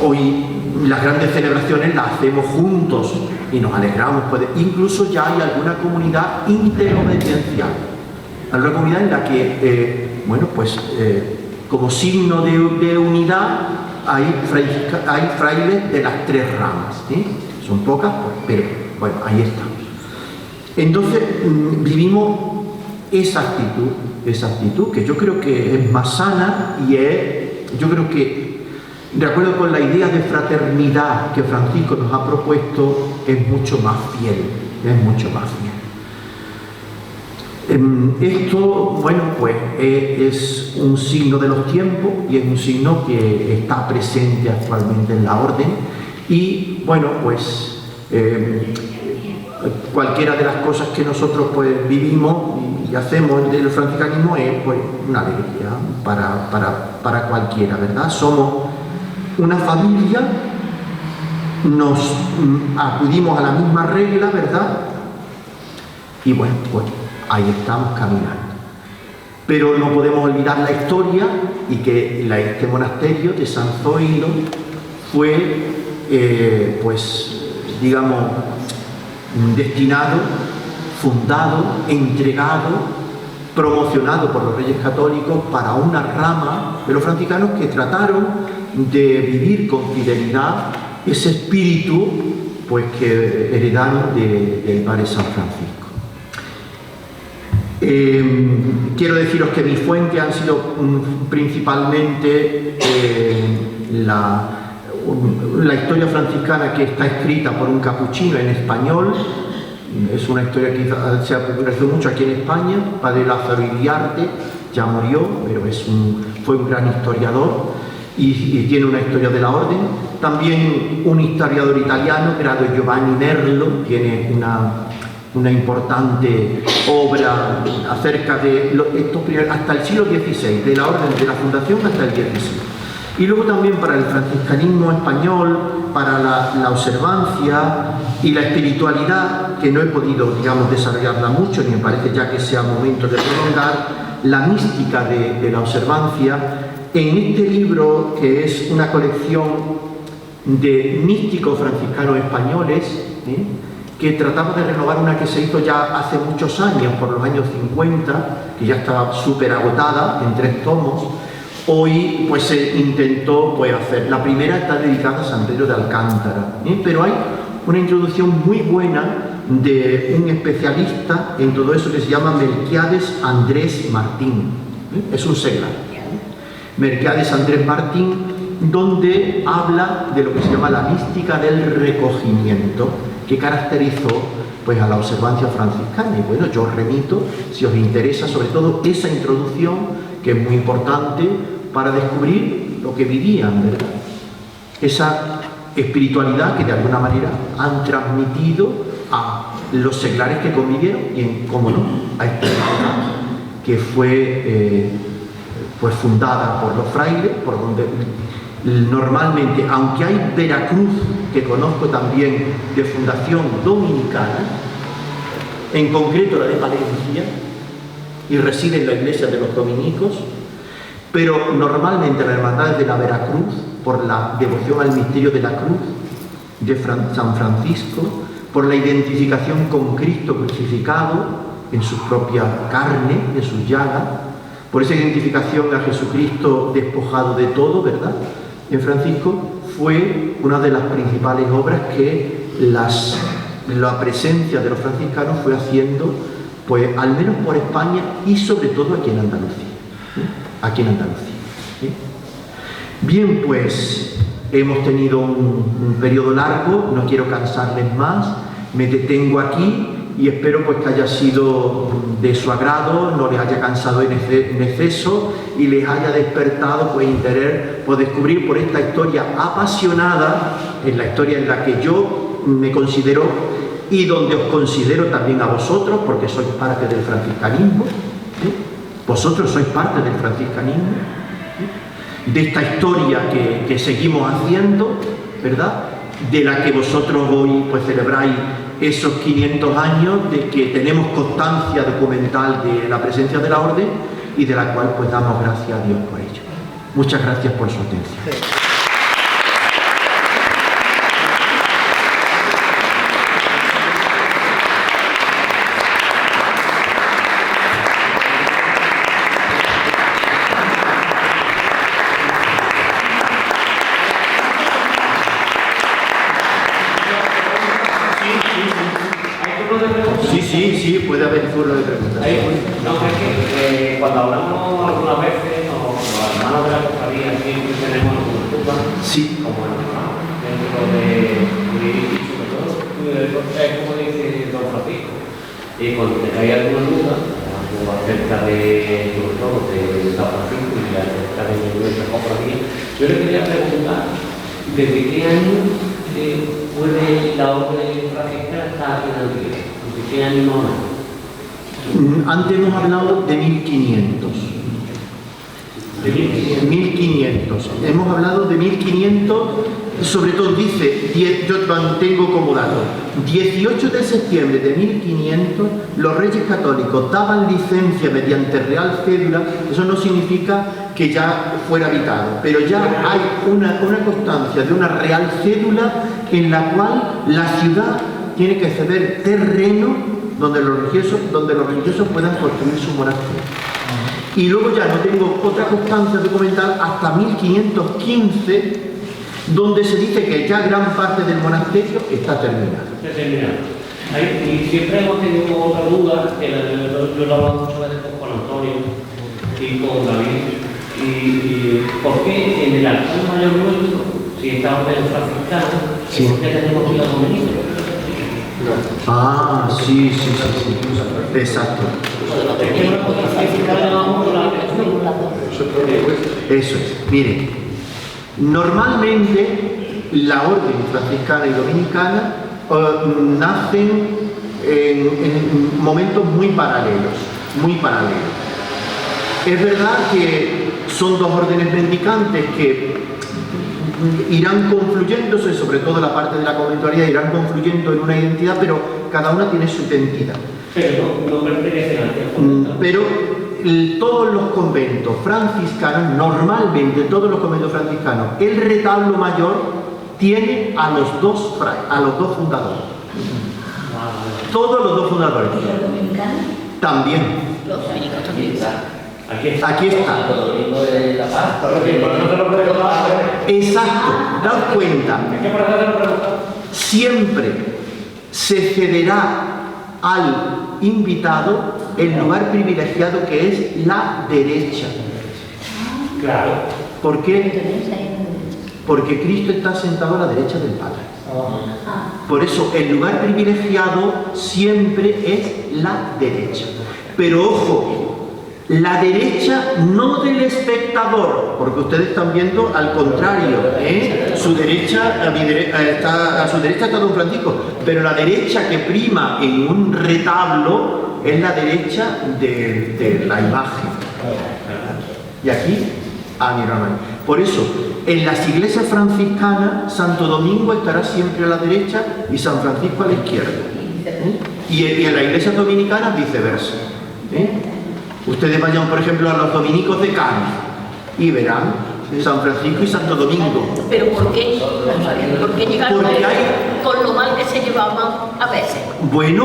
Hoy las grandes celebraciones las hacemos juntos y nos alegramos, incluso ya hay alguna comunidad interobediencial, alguna comunidad en la que, como signo de unidad, hay frailes de las tres ramas, son pocas, pero bueno, ahí estamos. Entonces vivimos esa actitud que yo creo que es más sana y yo creo que, de acuerdo con la idea de fraternidad que Francisco nos ha propuesto, es mucho más fiel, Esto, bueno, pues es un signo de los tiempos y es un signo que está presente actualmente en la orden y, bueno, pues cualquiera de las cosas que nosotros pues vivimos y hacemos del franciscanismo es pues una alegría para cualquiera, ¿verdad? Somos una familia, nos acudimos a la misma regla, ¿verdad? Y bueno, pues ahí estamos caminando. Pero no podemos olvidar la historia y que este monasterio de San Zoilo fue, digamos, destinado, fundado, entregado, promocionado por los Reyes Católicos para una rama de los franciscanos que trataron de vivir con fidelidad ese espíritu pues que heredaron del Padre San Francisco. Quiero deciros que mis fuentes han sido principalmente la historia franciscana que está escrita por un capuchino en español. Es una historia que se ha popularizado mucho aquí en España. Padre Lázaro Iriarte ya murió, pero fue un gran historiador y tiene una historia de la orden. También un historiador italiano, creado Giovanni Merlo, tiene una importante obra acerca de hasta el siglo XVI, de la orden de la fundación hasta el XVI. Y luego también para el franciscanismo español, para la observancia y la espiritualidad, que no he podido, digamos, desarrollarla mucho, ni me parece ya que sea momento de prolongar, la mística de la observancia, en este libro, que es una colección de místicos franciscanos españoles, que trataba de renovar una que se hizo ya hace muchos años, por los años 50, que ya estaba súper agotada, en 3 tomos. Hoy pues se intentó hacer. La primera está dedicada a San Pedro de Alcántara, pero hay una introducción muy buena de un especialista en todo eso que se llama Melquiades Andrés Martín. Es un seglar. Melquiades Andrés Martín, donde habla de lo que se llama la mística del recogimiento, que caracterizó pues a la observancia franciscana. Y bueno, yo os remito, si os interesa, sobre todo esa introducción, que es muy importante para descubrir lo que vivían, ¿verdad? Esa espiritualidad que de alguna manera han transmitido a los seglares que convivieron y, como no, a esta ciudad que fue pues fundada por los frailes, por donde normalmente, aunque hay Veracruz, que conozco también de fundación dominicana, en concreto la de Palencia, y reside en la iglesia de los dominicos, pero normalmente las hermandades de la Veracruz, por la devoción al misterio de la cruz de San Francisco, por la identificación con Cristo crucificado en su propia carne, en sus llagas, por esa identificación a Jesucristo despojado de todo, ¿verdad? En Francisco fue una de las principales obras que la presencia de los franciscanos fue haciendo, pues al menos por España y sobre todo aquí en Andalucía. Aquí en Andalucía. Bien, pues hemos tenido un periodo largo, no quiero cansarles más, me detengo aquí y espero pues que haya sido de su agrado, no les haya cansado en exceso y les haya despertado pues interés por descubrir por esta historia apasionada, en la historia en la que yo me considero y donde os considero también a vosotros, porque sois parte del franciscanismo. Vosotros sois parte del franciscanismo, de esta historia que seguimos haciendo, ¿verdad? De la que vosotros hoy pues celebráis esos 500 años, de que tenemos constancia documental de la presencia de la orden y de la cual pues damos gracias a Dios por ello. Muchas gracias por su atención. Sí, puede haber turno de preguntas. No, es que cuando hablamos algunas veces, los hermanos de la cofradía siempre tenemos algunas dudas, sí, como dentro de sobre todo, es como dice don Francisco, y cuando tengáis alguna duda, acerca de, sobre todo, de San Francisco y acerca de nuestra cofradía, yo le quería preguntar, ¿desde qué año puede la orden franciscana estar en Andalucía? ¿Qué año no? Antes hemos hablado de 1500. ¿De 1500? 1500. Hemos hablado de 1500, sobre todo dice, yo mantengo como dato, 18 de septiembre de 1500, los Reyes Católicos daban licencia mediante real cédula. Eso no significa que ya fuera habitado, pero ya hay una constancia de una real cédula en la cual la ciudad tiene que ceder terreno donde los religiosos puedan construir su monasterio. Y luego ya no tengo otra constancia documental hasta 1515, donde se dice que ya gran parte del monasterio está terminado. Y siempre hemos tenido otra duda, que yo lo hablaba muchas veces con Antonio y con David, y ¿por qué en el altar mayor nuestro, si está orden franciscano, sí, ¿por qué tenemos que ir a dominicos? Ah, sí, exacto. Es que no es franciscano, llamamos la Eso es. Mire, normalmente la orden franciscana y dominicana nacen en momentos muy paralelos, muy paralelos. Es verdad que son dos órdenes mendicantes que irán confluyéndose, sobre todo la parte de la conventualidad, irán confluyendo en una identidad, pero cada una tiene su identidad. Pero no pertenecen al tiempo. Pero todos los conventos franciscanos, normalmente todos los conventos franciscanos, el retablo mayor tiene a los dos fundadores. Todos los dos fundadores. ¿Y los dominicanos? También. Los dominicos también. Aquí está. Exacto. Daos cuenta. Siempre se cederá al invitado el lugar privilegiado que es la derecha. Claro. ¿Por qué? Porque Cristo está sentado a la derecha del Padre. Por eso el lugar privilegiado siempre es la derecha. Pero ojo, la derecha no del espectador, porque ustedes están viendo al contrario, su derecha, a su derecha está Don Francisco, pero la derecha que prima en un retablo es la derecha de la imagen. Y aquí, mi hermano. Por eso, en las iglesias franciscanas, Santo Domingo estará siempre a la derecha y San Francisco a la izquierda. Y en las iglesias dominicanas viceversa. Ustedes vayan, por ejemplo, a los dominicos de Cádiz y verán San Francisco y Santo Domingo. ¿Pero por qué? ¿Por qué llegaron Porque a hay... con lo mal que se llevaban a veces? Bueno,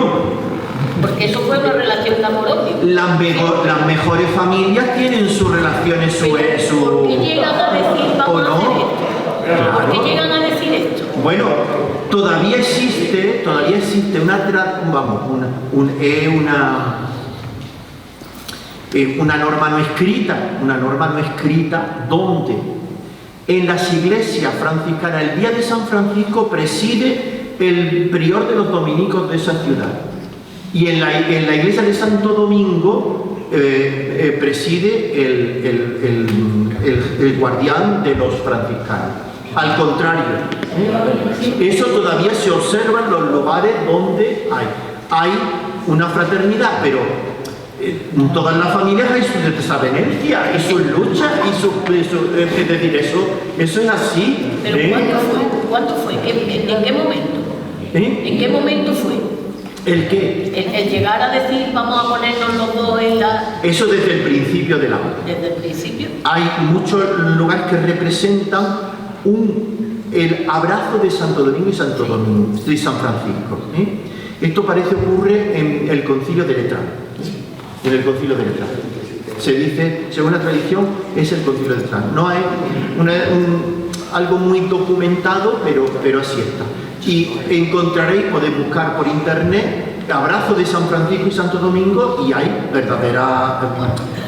porque eso fue una relación de amor-odio. las mejores familias tienen sus relaciones, ¿Por qué llegan a decir vamos a hacer esto? ¿Por qué llegan a decir esto? Bueno, todavía existe una norma no escrita donde en las iglesias franciscanas el día de San Francisco preside el prior de los dominicos de esa ciudad y en la iglesia de Santo Domingo preside el guardián de los franciscanos. Al contrario, eso todavía se observa en los lugares donde hay una fraternidad, pero en todas las familias hay su desavenencia y sus luchas es decir, eso es así. ¿Pero cuánto fue? ¿En qué momento? ¿En qué momento fue? ¿El qué? El llegar a decir vamos a ponernos los dos en la... Eso desde el principio de la obra. Desde el principio. Hay muchos lugares que representan el abrazo de Santo Domingo y San Francisco. Esto parece ocurre en el Concilio de Letrán. En el Concilio de Letrán. Se dice, según la tradición, es el Concilio de Letrán. No hay algo muy documentado, pero así está. Y encontraréis, podéis buscar por internet, abrazo de San Francisco y Santo Domingo y hay verdaderas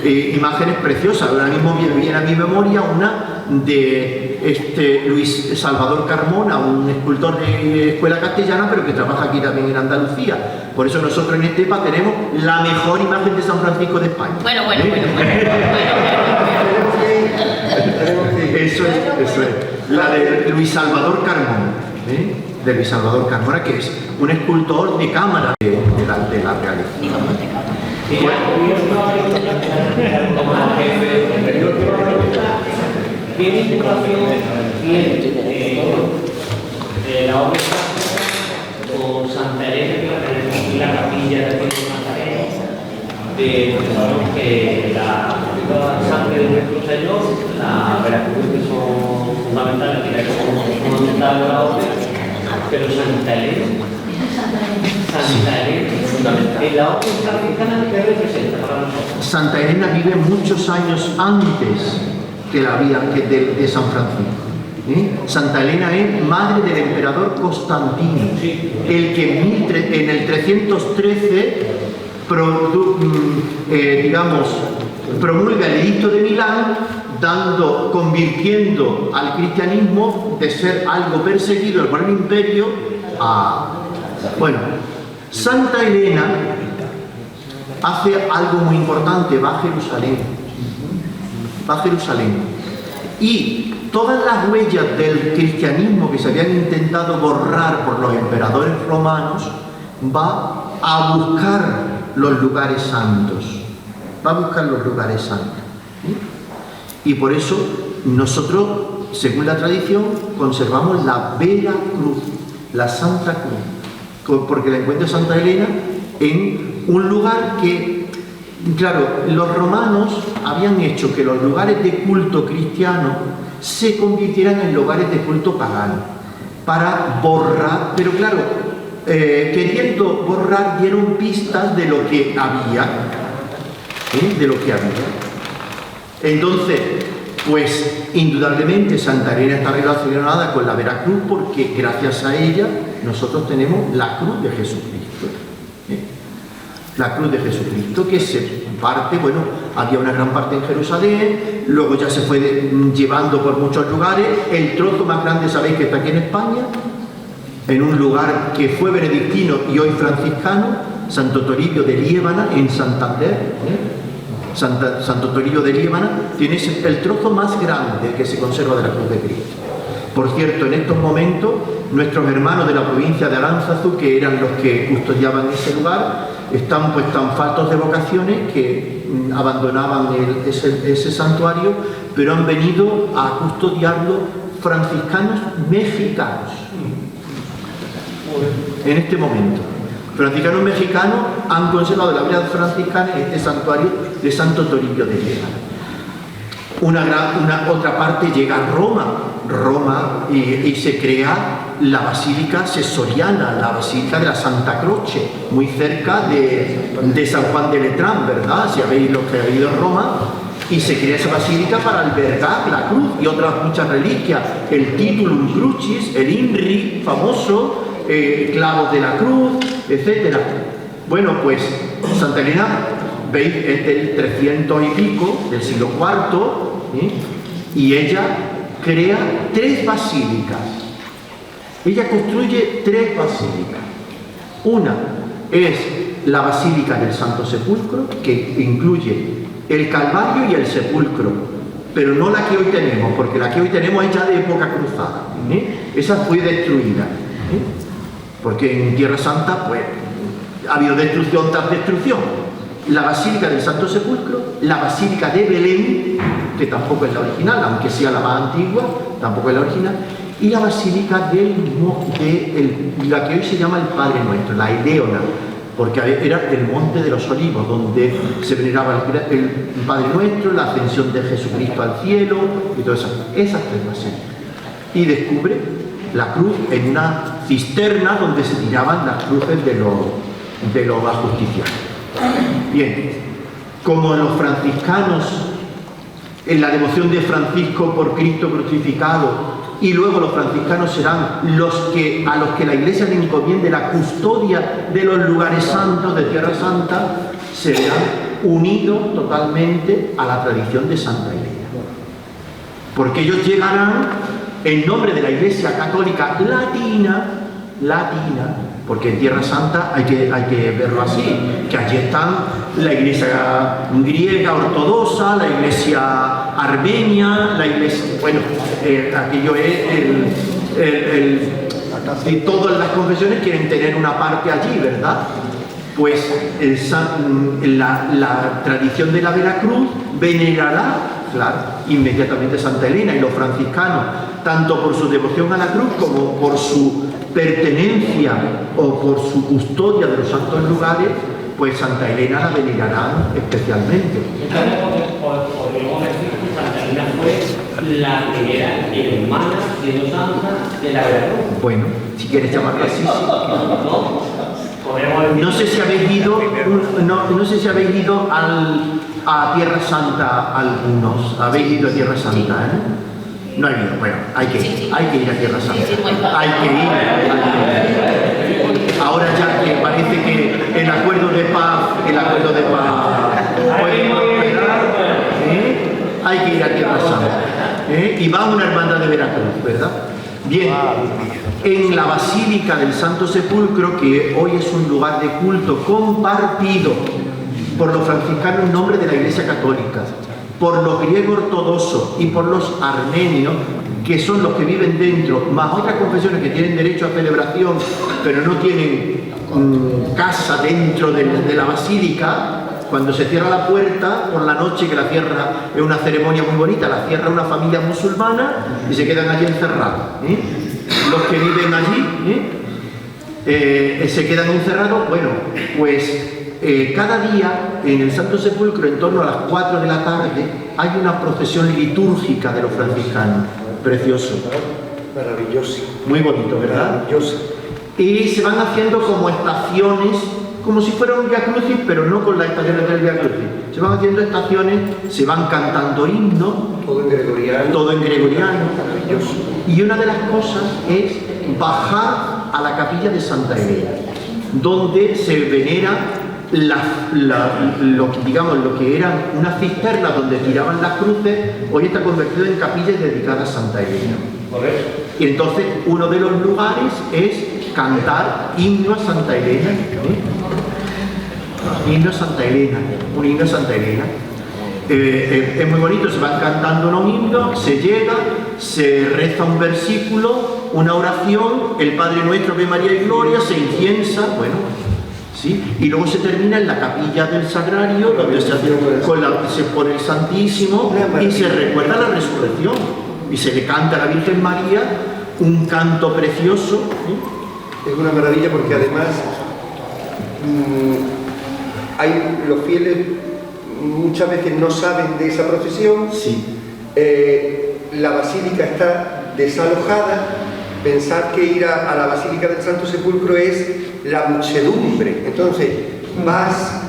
imágenes preciosas. Ahora mismo viene a mi memoria una de Luis Salvador Carmona, un escultor de escuela castellana, pero que trabaja aquí también en Andalucía. Por eso nosotros en Estepa tenemos la mejor imagen de San Francisco de España. Bueno. Eso es. La de Luis Salvador Carmona. De Luis Salvador Carmona, que es un escultor de cámara de la realeza. ¿Qué vinculación tiene la obra con Santa Elena, que tenemos aquí la capilla de Santa Elena? Sabemos que la sangre de nuestro Señor, la Veracruz, que son fundamentales, que es fundamental la obra, pero Santa Elena, en la obra franciscana, ¿qué representa para nosotros? Santa Elena vive muchos años antes que la vida de San Francisco. Santa Elena es madre del emperador Constantino, el que en el 313 promulga el edicto de Milán, convirtiendo al cristianismo de ser algo perseguido por el imperio a... Bueno, Santa Elena hace algo muy importante, va a Jerusalén, y todas las huellas del cristianismo que se habían intentado borrar por los emperadores romanos, va a buscar los lugares santos, y por eso nosotros, según la tradición, conservamos la Vera Cruz, la Santa Cruz, porque la encuentra Santa Elena en un lugar que, claro, los romanos habían hecho que los lugares de culto cristiano se convirtieran en lugares de culto pagano, para borrar, pero claro, queriendo borrar, dieron pistas de lo que había, Entonces, pues indudablemente Santa Elena está relacionada con la Veracruz, porque gracias a ella nosotros tenemos la cruz de Jesucristo. La cruz de Jesucristo, que se parte, bueno, había una gran parte en Jerusalén, luego ya se fue llevando por muchos lugares. El trozo más grande, ¿sabéis que está aquí en España? En un lugar que fue benedictino y hoy franciscano, Santo Toribio de Liébana, en Santander. Santo Toribio de Liébana tiene el trozo más grande que se conserva de la cruz de Cristo. Por cierto, en estos momentos, nuestros hermanos de la provincia de Aránzazu, que eran los que custodiaban ese lugar, están pues tan faltos de vocaciones que abandonaban ese santuario, pero han venido a custodiarlo franciscanos mexicanos. En este momento, franciscanos mexicanos han conservado la vida franciscana en este santuario de Santo Toribio de Liébana. Otra parte llega a Roma y se crea la Basílica Sesoriana, la Basílica de la Santa Croce, muy cerca de San Juan de Letrán, ¿verdad? Si habéis los que habéis ido a Roma, y se crea esa basílica para albergar la cruz y otras muchas reliquias, el Titulum Crucis, el INRI famoso, clavos de la cruz, etc. Bueno, pues Santa Elena, veis, es del 300 y pico, del siglo IV, y ella crea 3 basílicas. Ella construye 3 basílicas. Una es la Basílica del Santo Sepulcro, que incluye el Calvario y el Sepulcro, pero no la que hoy tenemos, porque la que hoy tenemos es ya de época cruzada. Esa fue destruida, porque en Tierra Santa pues ha habido destrucción tras destrucción. La Basílica del Santo Sepulcro, la Basílica de Belén, que tampoco es la original, aunque sea la más antigua, tampoco es la original, y la Basílica la que hoy se llama el Padre Nuestro, la Eleona, porque era el Monte de los Olivos, donde se veneraba el Padre Nuestro, la ascensión de Jesucristo al cielo y todas esas 3 basílicas. Y descubre la cruz en una cisterna donde se tiraban las cruces de los ajusticiados. Bien, como los franciscanos, en la devoción de Francisco por Cristo crucificado, y luego los franciscanos serán a los que la Iglesia le encomiende la custodia de los lugares santos de Tierra Santa, serán unidos totalmente a la tradición de Santa Elena, porque ellos llegarán en nombre de la Iglesia Católica latina, porque en Tierra Santa hay que verlo así, que allí están la Iglesia griega ortodoxa, la Iglesia armenia, la Iglesia, bueno, aquello es y todas las confesiones quieren tener una parte allí, ¿verdad? Pues la tradición de la Veracruz venerará, claro, inmediatamente Santa Elena, y los franciscanos, tanto por su devoción a la cruz como por su pertenencia o por su custodia de los santos lugares, pues Santa Elena la venerarán especialmente. Podríamos decir que Santa Elena fue la primera hermana de los santos de la Veracruz. Bueno, si quieres llamarlo así, sí. No sé si habéis ido a Tierra Santa algunos. Habéis ido a Tierra Santa, ¿eh? No ha habido. Bueno, hay que ir a Tierra Santa. Sí, bueno. Hay que ir. Ahora ya que parece que el acuerdo de paz puede prosperar, hay que ir a Tierra Santa. Y va una hermandad de Veracruz, ¿verdad? Bien, en la Basílica del Santo Sepulcro, que hoy es un lugar de culto compartido por los franciscanos en nombre de la Iglesia Católica, por los griegos ortodoxos y por los armenios, que son los que viven dentro, más otras confesiones que tienen derecho a celebración, pero no tienen casa dentro de la basílica. Cuando se cierra la puerta por la noche, que la cierra, es una ceremonia muy bonita, la cierra una familia musulmana y se quedan allí encerrados. Los que viven allí se quedan encerrados. Bueno, pues cada día en el Santo Sepulcro, en torno a las 4 de la tarde, hay una procesión litúrgica de los franciscanos. Precioso. Maravilloso. Muy bonito, ¿verdad? Maravilloso. Y se van haciendo como estaciones, como si fuera un Via Crucis, pero no con las estaciones del Via Crucis. Se van haciendo estaciones, se van cantando himnos. Todo en gregoriano. Todo en gregoriano. Maravilloso. Y una de las cosas es bajar a la capilla de Santa Elena, donde se venera lo que eran unas cisternas donde tiraban las cruces. Hoy está convertido en capilla dedicada a Santa Elena. Y entonces uno de los lugares es cantar himno a Santa Elena. Himno a Santa Elena, un himno a Santa Elena. Es muy bonito, se van cantando unos himnos, se llega, se reza un versículo, una oración, el Padre Nuestro, Ave María y Gloria, se inciensa, bueno, ¿sí? Y luego se termina en la capilla del Sagrario, donde se pone el Santísimo y se recuerda la resurrección. Y se le canta a la Virgen María un canto precioso. Es una maravilla porque además los fieles muchas veces no saben de esa procesión. Sí. La basílica está desalojada. Pensar que ir a la Basílica del Santo Sepulcro es la muchedumbre. Entonces vas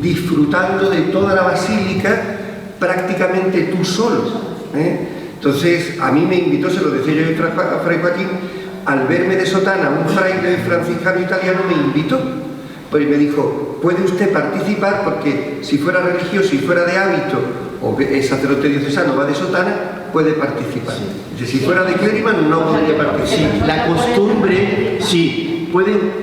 disfrutando de toda la basílica prácticamente tú solo. Entonces a mí me invitó, se lo decía yo a Fray Joaquín, al verme de sotana, un fraile franciscano italiano me invitó, pues me dijo, puede usted participar porque si fuera religioso, si fuera de hábito o es sacerdote diocesano, va de sotana, puede participar. Sí. Si fuera de clériman no podría participar. Sí, la costumbre, sí,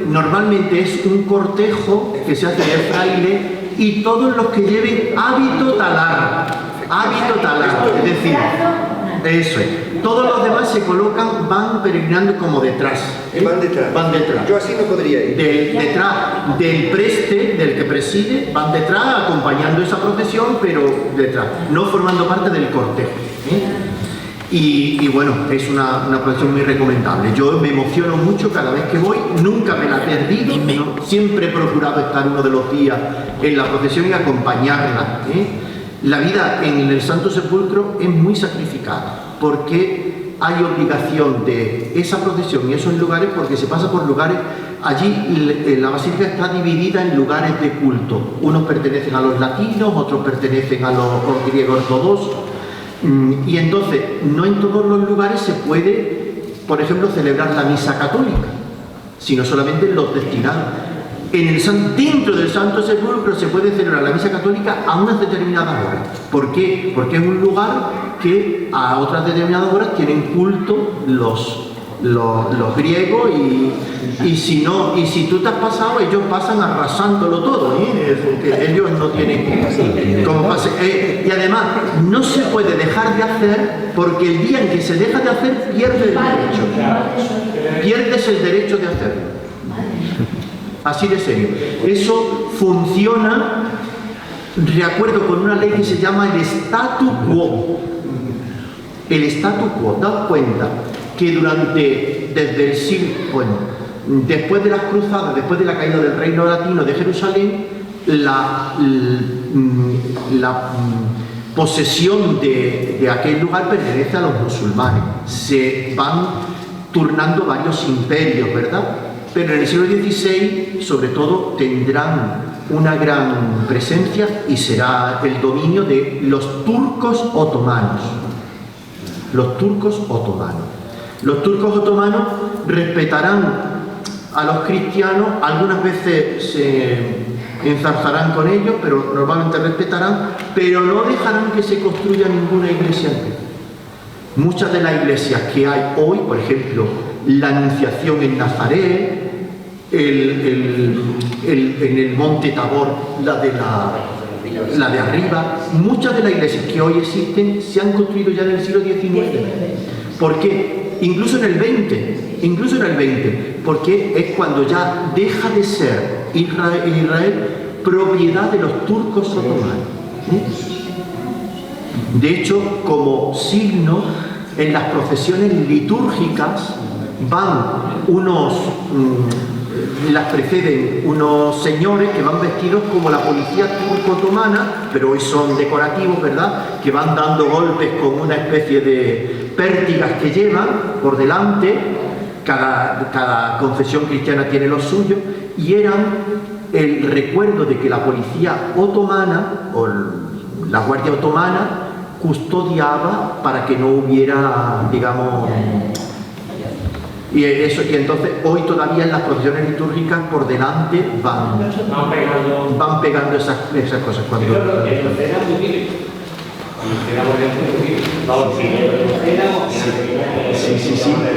normalmente es un cortejo que se hace de fraile y todos los que lleven hábito talar, es decir, eso es. Todos los demás se colocan, van peregrinando como detrás. Van detrás. Yo así no podría ir. Detrás del preste, del que preside, van detrás acompañando esa procesión, pero detrás, no formando parte del cortejo. Y bueno, es una procesión muy recomendable. Yo me emociono mucho cada vez que voy, nunca me la he perdido, ¿no? Siempre he procurado estar uno de los días en la procesión y acompañarla. La vida en el Santo Sepulcro es muy sacrificada, porque hay obligación de esa procesión y esos lugares, porque se pasa por lugares. Allí la basílica está dividida en lugares de culto. Unos pertenecen a los latinos, otros pertenecen a los griegos ortodoxos. Y entonces, no en todos los lugares se puede, por ejemplo, celebrar la misa católica, sino solamente en los destinados. Dentro del Santo Sepulcro se puede celebrar la misa católica a unas determinadas horas. ¿Por qué? Porque es un lugar que a otras determinadas horas tienen culto los griegos y si tú te has pasado, ellos pasan arrasándolo todo, ellos no tienen como pase. Y además no se puede dejar de hacer, porque el día en que se deja de hacer pierdes el derecho, pierdes el derecho de hacerlo. Así de serio. Eso funciona de acuerdo con una ley que se llama el statu quo. El statu quo, daos cuenta que desde el siglo, después de las cruzadas, después de la caída del reino latino de Jerusalén, la posesión de aquel lugar pertenece a los musulmanes. Se van turnando varios imperios, ¿verdad? Pero en el siglo XVI, sobre todo, tendrán una gran presencia y será el dominio de los turcos otomanos. los turcos otomanos. Los turcos otomanos respetarán a los cristianos, algunas veces se enzarzarán con ellos, pero normalmente respetarán, pero no dejarán que se construya ninguna iglesia en Cristo. Muchas de las iglesias que hay hoy, por ejemplo, la Anunciación en Nazaret, en el Monte Tabor, la de arriba, muchas de las iglesias que hoy existen se han construido ya en el siglo XIX. ¿Por qué? Incluso en el XX, porque es cuando ya deja de ser Israel propiedad de los turcos otomanos. De hecho, como signo, en las procesiones litúrgicas van las preceden unos señores que van vestidos como la policía turco-otomana, pero hoy son decorativos, ¿verdad?, que van dando golpes con una especie de pértigas que llevan por delante. Cada confesión cristiana tiene lo suyo, y eran el recuerdo de que la policía otomana o la guardia otomana custodiaba para que no hubiera, digamos, y entonces hoy todavía en las procesiones litúrgicas por delante van pegando esas cosas. Cuando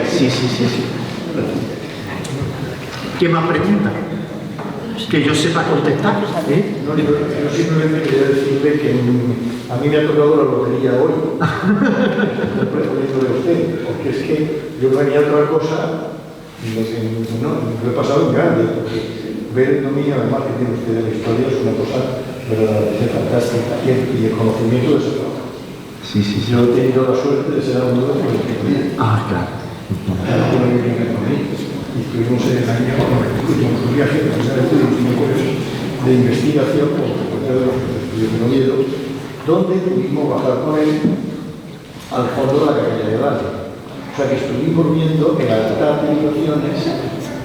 sí. ¿Qué más preguntas? Que yo sepa contestar. No, yo simplemente quería decirle que a mí me ha tocado la lotería hoy, de usted, porque es que yo venía a otra cosa y lo he pasado en grande, porque ver el dominio además que tiene usted de la historia es una cosa verdaderamente fantástica y el conocimiento de eso. Sí. Yo he tenido la suerte de ser alumno por el que Claro. Y estuvimos en el año un viaje precisamente de investigación con el secretario de los estudios de Oviedo, donde pudimos bajar con él al fondo de la capilla de Valle. O sea que estuvimos viendo el altar de migraciones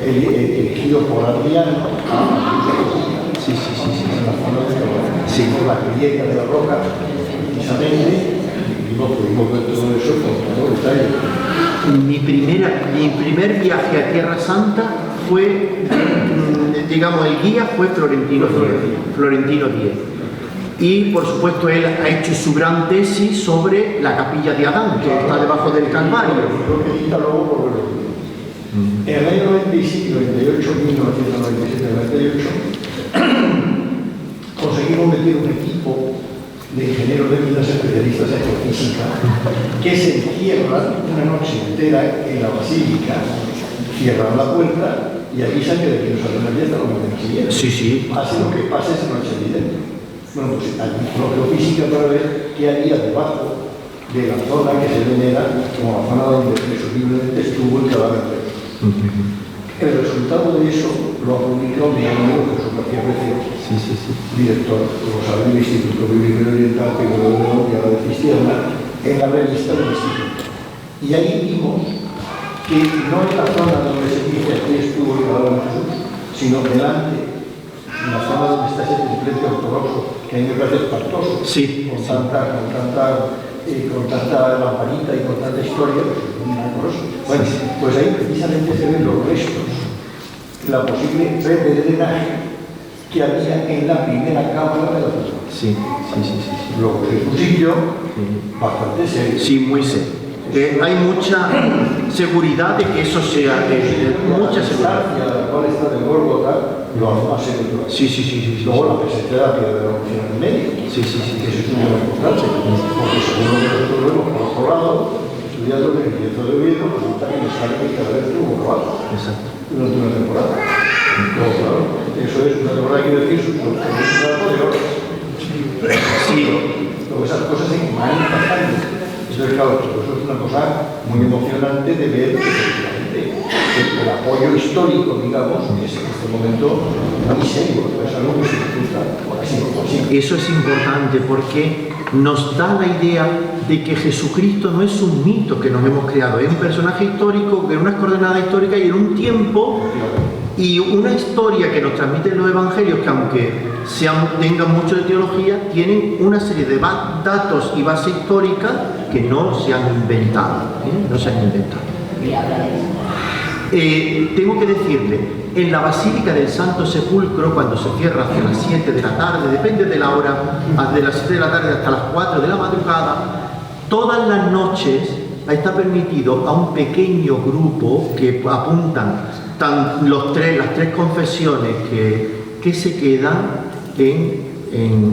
elegido por Adriano en la zona de la griega de la roca, precisamente. Pudimos ver todo eso con todo detalle. Mi primer viaje a Tierra Santa fue, digamos, el guía fue Florentino Díez. Y por supuesto él ha hecho su gran tesis sobre la capilla de Adán, que está debajo del Calvario. Lo que quita luego por verlo. En el año 1997-98, conseguimos meter un equipo de ingenieros de minas especialistas en geofísica que se encierran una noche entera en la basílica, cierran la puerta y avisan que de aquí no sale nadie hasta la mañana siguiente. Sí. Pase lo que pase esa noche evidente. Bueno, pues hay geofísica para ver qué había debajo de la zona que se venera como la zona donde presumiblemente estuvo el cadáver. El resultado de eso lo ha publicado mi amigo Jesús García Recio, director, como saben, del Instituto Bíblico Oriental, que y ahora de Cristiana, en la revista del Instituto. Y ahí vimos que no en la zona donde se dice aquí estuvo el cadáver de Jesús, sino delante, en la zona donde está ese templete ortodoxo, que a mí me parece espantoso, con tanta lamparita y con tanta historia, bueno, pues ahí precisamente se ven los restos, la posible red de drenaje que había en la primera cámara de la persona. Sí. Luego el cuchillo, bastante serio. Sí, muy serio. Hay mucha seguridad de que eso sea, mucha seguridad. La cual está del Gólgota, lo hace más serio. Sí. Luego la peseterapia de la opción en medio. Sí. Eso es muy importante, porque según lo que nosotros vemos por otro lado, estudiando el lienzo de Oviedo, resulta que nos sale que cada vez estuvo grabado. Exacto. Durante una temporada. Pero claro, eso es una temporada que decir, es un trabajo de horas. Sí. Todas esas cosas se van pasando. Entonces, claro, eso es una cosa muy emocionante de ver que el apoyo histórico, digamos, es en este momento muy serio, es algo que se disfruta así. Eso es importante porque nos da la idea de que Jesucristo no es un mito que nos hemos creado, es un personaje histórico, en unas coordenadas históricas y en un tiempo y una historia que nos transmiten los evangelios, que aunque tengan mucho de teología, tienen una serie de datos y base histórica que no se han inventado, no se han inventado. Tengo que decirle, en la Basílica del Santo Sepulcro, cuando se cierra hacia las 7 de la tarde, depende de la hora, de las 7 de la tarde hasta las 4 de la madrugada, todas las noches está permitido a un pequeño grupo que apuntan las tres confesiones que se quedan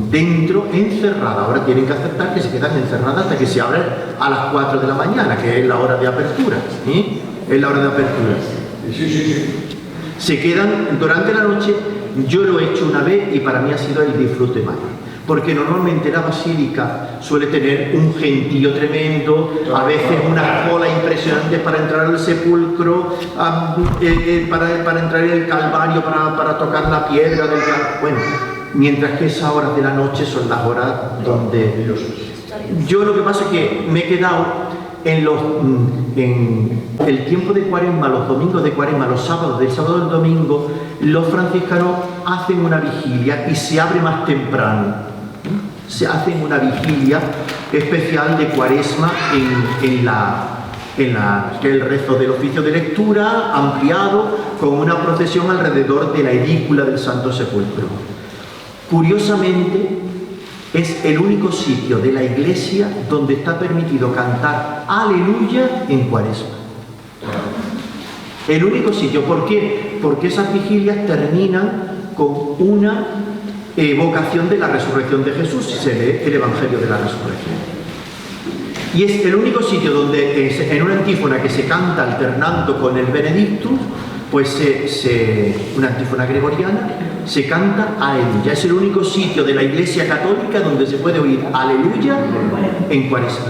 dentro, encerradas. Ahora tienen que aceptar que se quedan encerradas hasta que se abren a las 4 de la mañana, que es la hora de apertura. Es la hora de apertura. Se quedan durante la noche. Yo lo he hecho una vez y para mí ha sido el disfrute mayor. Porque normalmente la basílica suele tener un gentío tremendo, a veces unas colas impresionantes para entrar al sepulcro, para entrar en el Calvario, para tocar la piedra del Calvario. Bueno, mientras que esas horas de la noche son las horas donde... Yo lo que pasa es que me he quedado en el tiempo de Cuaresma, los domingos de Cuaresma, los sábados, del sábado al domingo, los franciscanos hacen una vigilia y se abre más temprano. Se hacen una vigilia especial de Cuaresma en el rezo del oficio de lectura, ampliado, con una procesión alrededor de la edícula del Santo Sepulcro. Curiosamente, es el único sitio de la iglesia donde está permitido cantar Aleluya en Cuaresma. El único sitio. ¿Por qué? Porque esas vigilias terminan con una evocación de la resurrección de Jesús, si se lee el Evangelio de la Resurrección. Y es el único sitio donde en una antífona que se canta alternando con el Benedictus, pues una antífona gregoriana, se canta Aleluya. Es el único sitio de la Iglesia Católica donde se puede oír Aleluya en Cuaresma.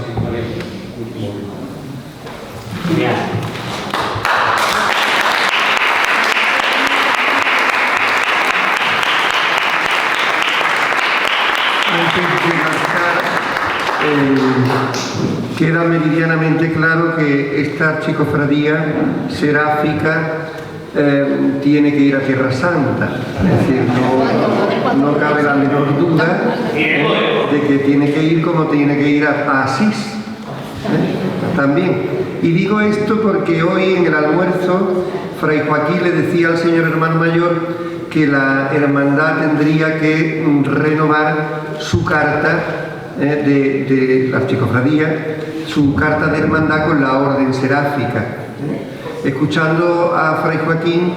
Queda meridianamente claro que esta archicofradía seráfica tiene que ir a Tierra Santa, es decir, no cabe la menor duda de que tiene que ir como tiene que ir a Asís, también. Y digo esto porque hoy en el almuerzo Fray Joaquín le decía al señor hermano mayor que la hermandad tendría que renovar su carta de la archicofradía, su carta de hermandad con la orden seráfica. Escuchando a Fray Joaquín,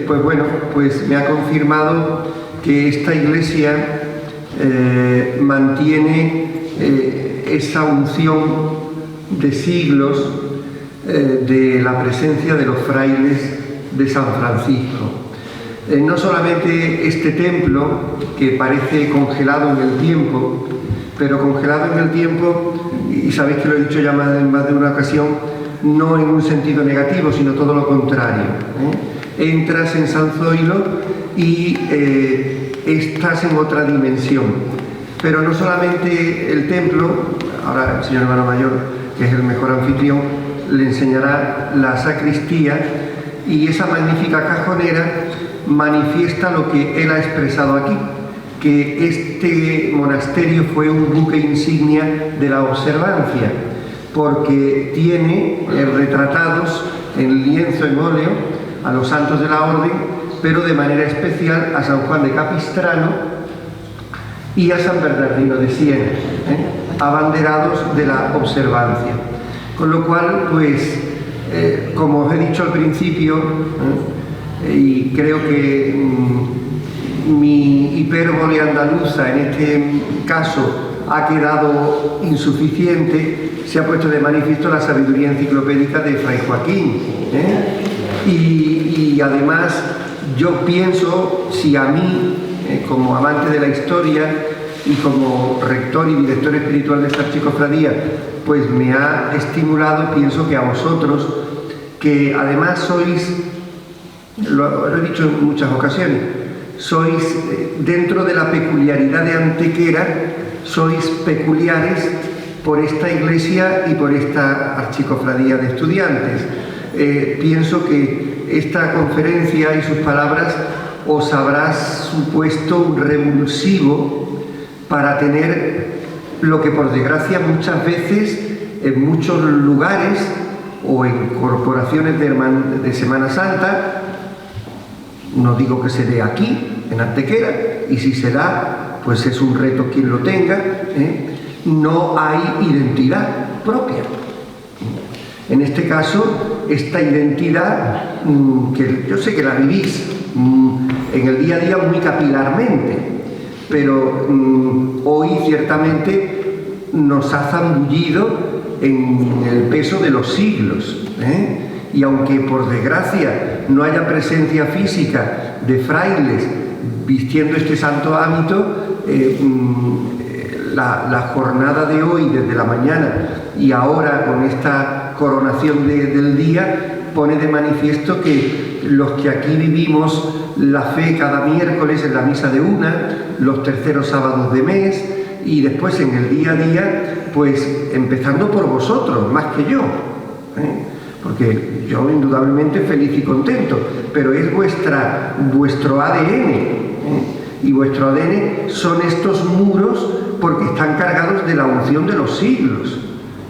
pues bueno, pues me ha confirmado que esta iglesia mantiene esa unción de siglos de la presencia de los frailes de San Francisco. No solamente este templo, que parece congelado en el tiempo, pero congelado en el tiempo, y sabéis que lo he dicho ya más de una ocasión, no en un sentido negativo, sino todo lo contrario. Entras en San Zoilo y estás en otra dimensión. Pero no solamente el templo, ahora el señor hermano mayor, que es el mejor anfitrión, le enseñará la sacristía, y esa magnífica cajonera manifiesta lo que él ha expresado aquí, que este monasterio fue un buque insignia de la observancia, porque tiene retratados en lienzo en óleo a los santos de la orden, pero de manera especial a San Juan de Capistrano y a San Bernardino de Siena, abanderados de la observancia. Con lo cual, pues, como os he dicho al principio, y creo que mi hipérbole andaluza en este caso ha quedado insuficiente, se ha puesto de manifiesto la sabiduría enciclopédica de Fray Joaquín. Y además yo pienso, si a mí, como amante de la historia y como rector y director espiritual de esta archicofradía, pues me ha estimulado, pienso que a vosotros, que además sois, lo he dicho en muchas ocasiones, sois, dentro de la peculiaridad de Antequera, sois peculiares por esta iglesia y por esta archicofradía de estudiantes. Pienso que esta conferencia y sus palabras os habrá supuesto un revulsivo para tener lo que por desgracia muchas veces en muchos lugares o en corporaciones de Semana Santa, no digo que se dé aquí, en Antequera, y si se da, pues es un reto quien lo tenga, no hay identidad propia. En este caso, esta identidad, que yo sé que la vivís en el día a día muy capilarmente, pero hoy ciertamente nos ha zambullido en el peso de los siglos, y aunque por desgracia no haya presencia física de frailes vistiendo este santo hábito, la jornada de hoy, desde la mañana y ahora con esta coronación del día, pone de manifiesto que los que aquí vivimos la fe cada miércoles en la misa de una, los terceros sábados de mes, y después en el día a día, pues empezando por vosotros, más que yo, porque yo indudablemente feliz y contento, pero es vuestro ADN, y vuestro ADN son estos muros porque están cargados de la unción de los siglos,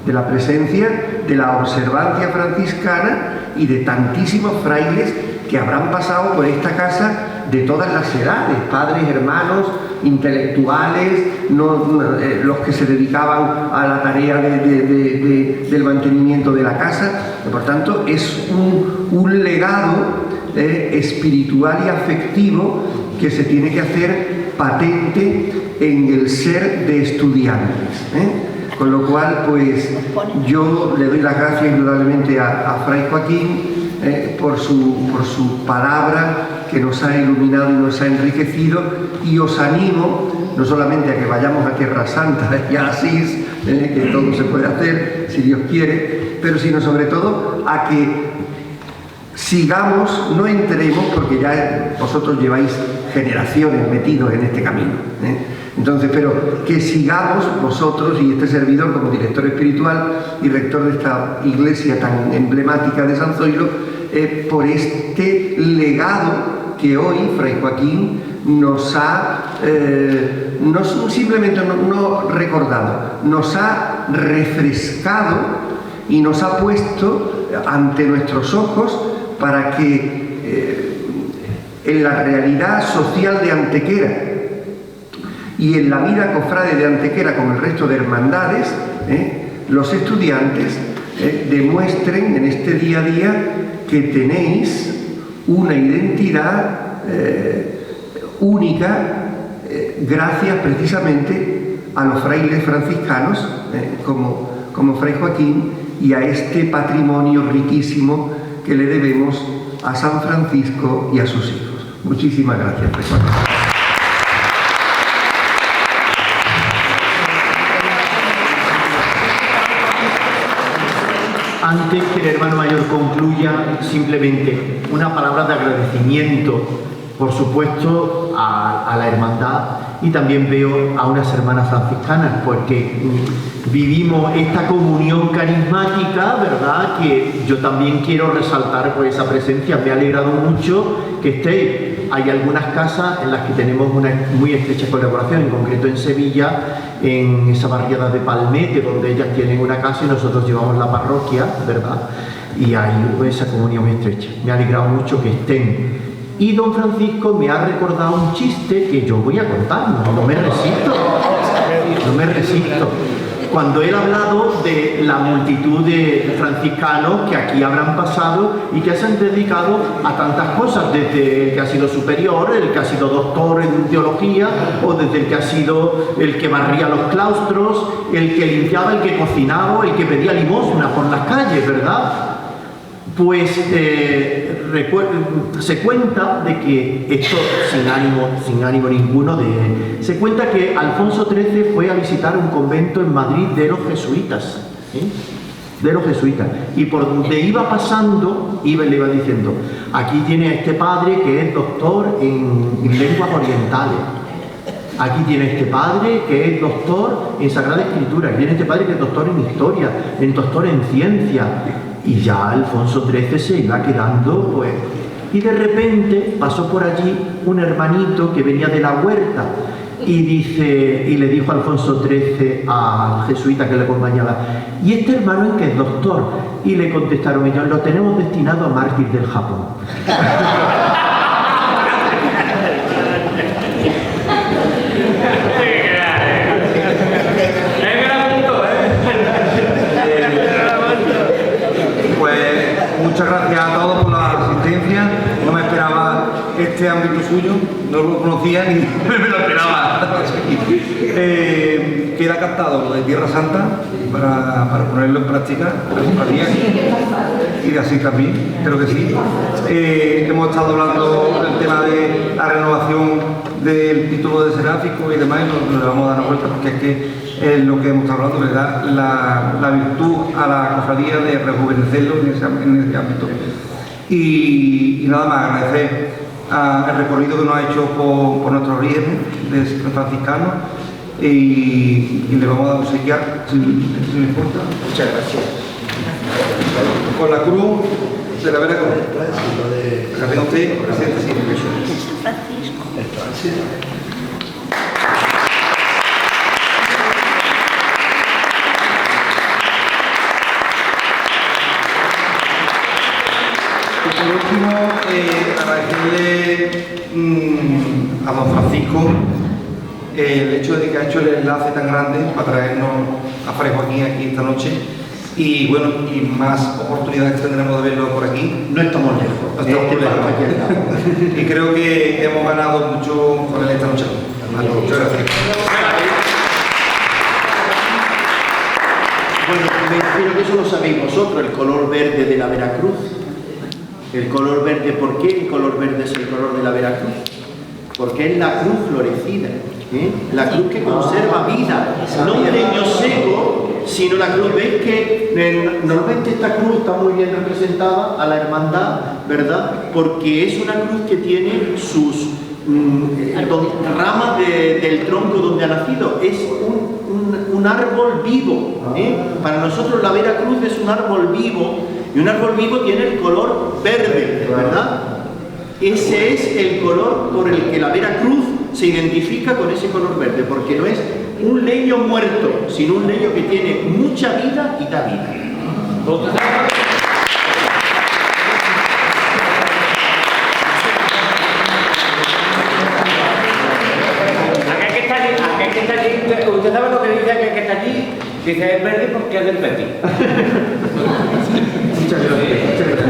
de la presencia de la observancia franciscana y de tantísimos frailes que habrán pasado por esta casa de todas las edades, padres, hermanos, intelectuales, los que se dedicaban a la tarea del mantenimiento de la casa. Por tanto, es un legado espiritual y afectivo que se tiene que hacer patente en el ser de estudiantes. Con lo cual, pues, yo le doy las gracias indudablemente a Fray Joaquín por su palabra que nos ha iluminado y nos ha enriquecido, y os animo no solamente a que vayamos a Tierra Santa y a Asís, que todo se puede hacer si Dios quiere, pero sino sobre todo a que sigamos, no entremos, porque ya vosotros lleváis generaciones metidos en este camino, entonces, pero que sigamos vosotros y este servidor como director espiritual y rector de esta iglesia tan emblemática de San Zoilo, por este legado que hoy Fray Joaquín nos ha, no simplemente no recordado, nos ha refrescado y nos ha puesto ante nuestros ojos para que en la realidad social de Antequera y en la vida cofrade de Antequera con el resto de hermandades, los estudiantes demuestren en este día a día que tenéis una identidad única, gracias precisamente a los frailes franciscanos como Fray Joaquín, y a este patrimonio riquísimo que le debemos a San Francisco y a sus hijos. Muchísimas gracias, Fray Joaquín. Antes que el hermano mayor concluya, simplemente una palabra de agradecimiento, por supuesto, a la hermandad, y también veo a unas hermanas franciscanas, porque vivimos esta comunión carismática, ¿verdad?, que yo también quiero resaltar por esa presencia. Me ha alegrado mucho que estéis. Hay algunas casas en las que tenemos una muy estrecha colaboración, en concreto en Sevilla, en esa barriada de Palmete, donde ellas tienen una casa y nosotros llevamos la parroquia, ¿verdad? Y hay esa comunión estrecha. Me ha alegrado mucho que estén. Y don Francisco me ha recordado un chiste que yo voy a contar, no me resisto. Cuando él ha hablado de la multitud de franciscanos que aquí habrán pasado y que se han dedicado a tantas cosas, desde el que ha sido superior, el que ha sido doctor en teología, o desde el que ha sido el que barría los claustros, el que limpiaba, el que cocinaba, el que pedía limosna por las calles, ¿verdad? Pues se cuenta de que esto, sin ánimo ninguno, se cuenta que Alfonso XIII fue a visitar un convento en Madrid de los jesuitas, y por donde iba pasando, le iba diciendo: aquí tiene a este padre que es doctor en lenguas orientales, aquí tiene este padre que es doctor en Sagrada Escritura, aquí tiene este padre que es doctor en historia, doctor en ciencia. Y ya Alfonso XIII se iba quedando, pues, y de repente pasó por allí un hermanito que venía de la huerta y dice, y le dijo Alfonso XIII al jesuita que le acompañaba, ¿y este hermano es que es doctor? Y le contestaron ellos, lo tenemos destinado a mártir del Japón. Pues muchas gracias a todos por la asistencia. No me esperaba este ámbito suyo, no lo conocía ni me lo esperaba. Queda captado lo de Tierra Santa para ponerlo en práctica, la cofradía, y de así también, creo que sí. Hemos estado hablando del tema de la renovación del título de seráfico y demás, y nos vamos a dar una vuelta porque es que es lo que hemos estado hablando, ¿verdad? La virtud a la cofradía de rejuvenecerlo en ese ámbito. Y nada más, agradecer el recorrido que nos ha hecho por nuestro origen de franciscano y le vamos a dar obsequiar, si le importa. Muchas gracias. Con la cruz de la Vera Cruz. La tenga usted, presidente, sí. Francisco. Y por último, agradecerle a don Francisco el hecho de que ha hecho el enlace tan grande para traernos a Fray Joaquín aquí esta noche. Y bueno, y más oportunidades tendremos de verlo por aquí. No estamos lejos. No estamos lejos. Y creo que hemos ganado mucho con él esta noche. Muchas gracias. Bueno, me imagino que eso lo sabéis vosotros, el color verde de la Veracruz. El color verde, ¿por qué el color verde es el color de la Veracruz? Porque es la cruz florecida, la cruz que conserva vida, no un leño seco, sino la cruz. Veis que normalmente esta cruz está muy bien representada a la hermandad, ¿verdad? Porque es una cruz que tiene sus ramas del tronco donde ha nacido. Es un árbol vivo. Para nosotros la Veracruz es un árbol vivo, y un árbol vivo tiene el color verde, ¿verdad? Ese es el color por el que la Veracruz se identifica con ese color verde, porque no es un leño muerto, sino un leño que tiene mucha vida y da vida. Aquel que está allí, usted sabe lo que dice aquel que está allí, dice es verde porque es del Betis. Muchas gracias.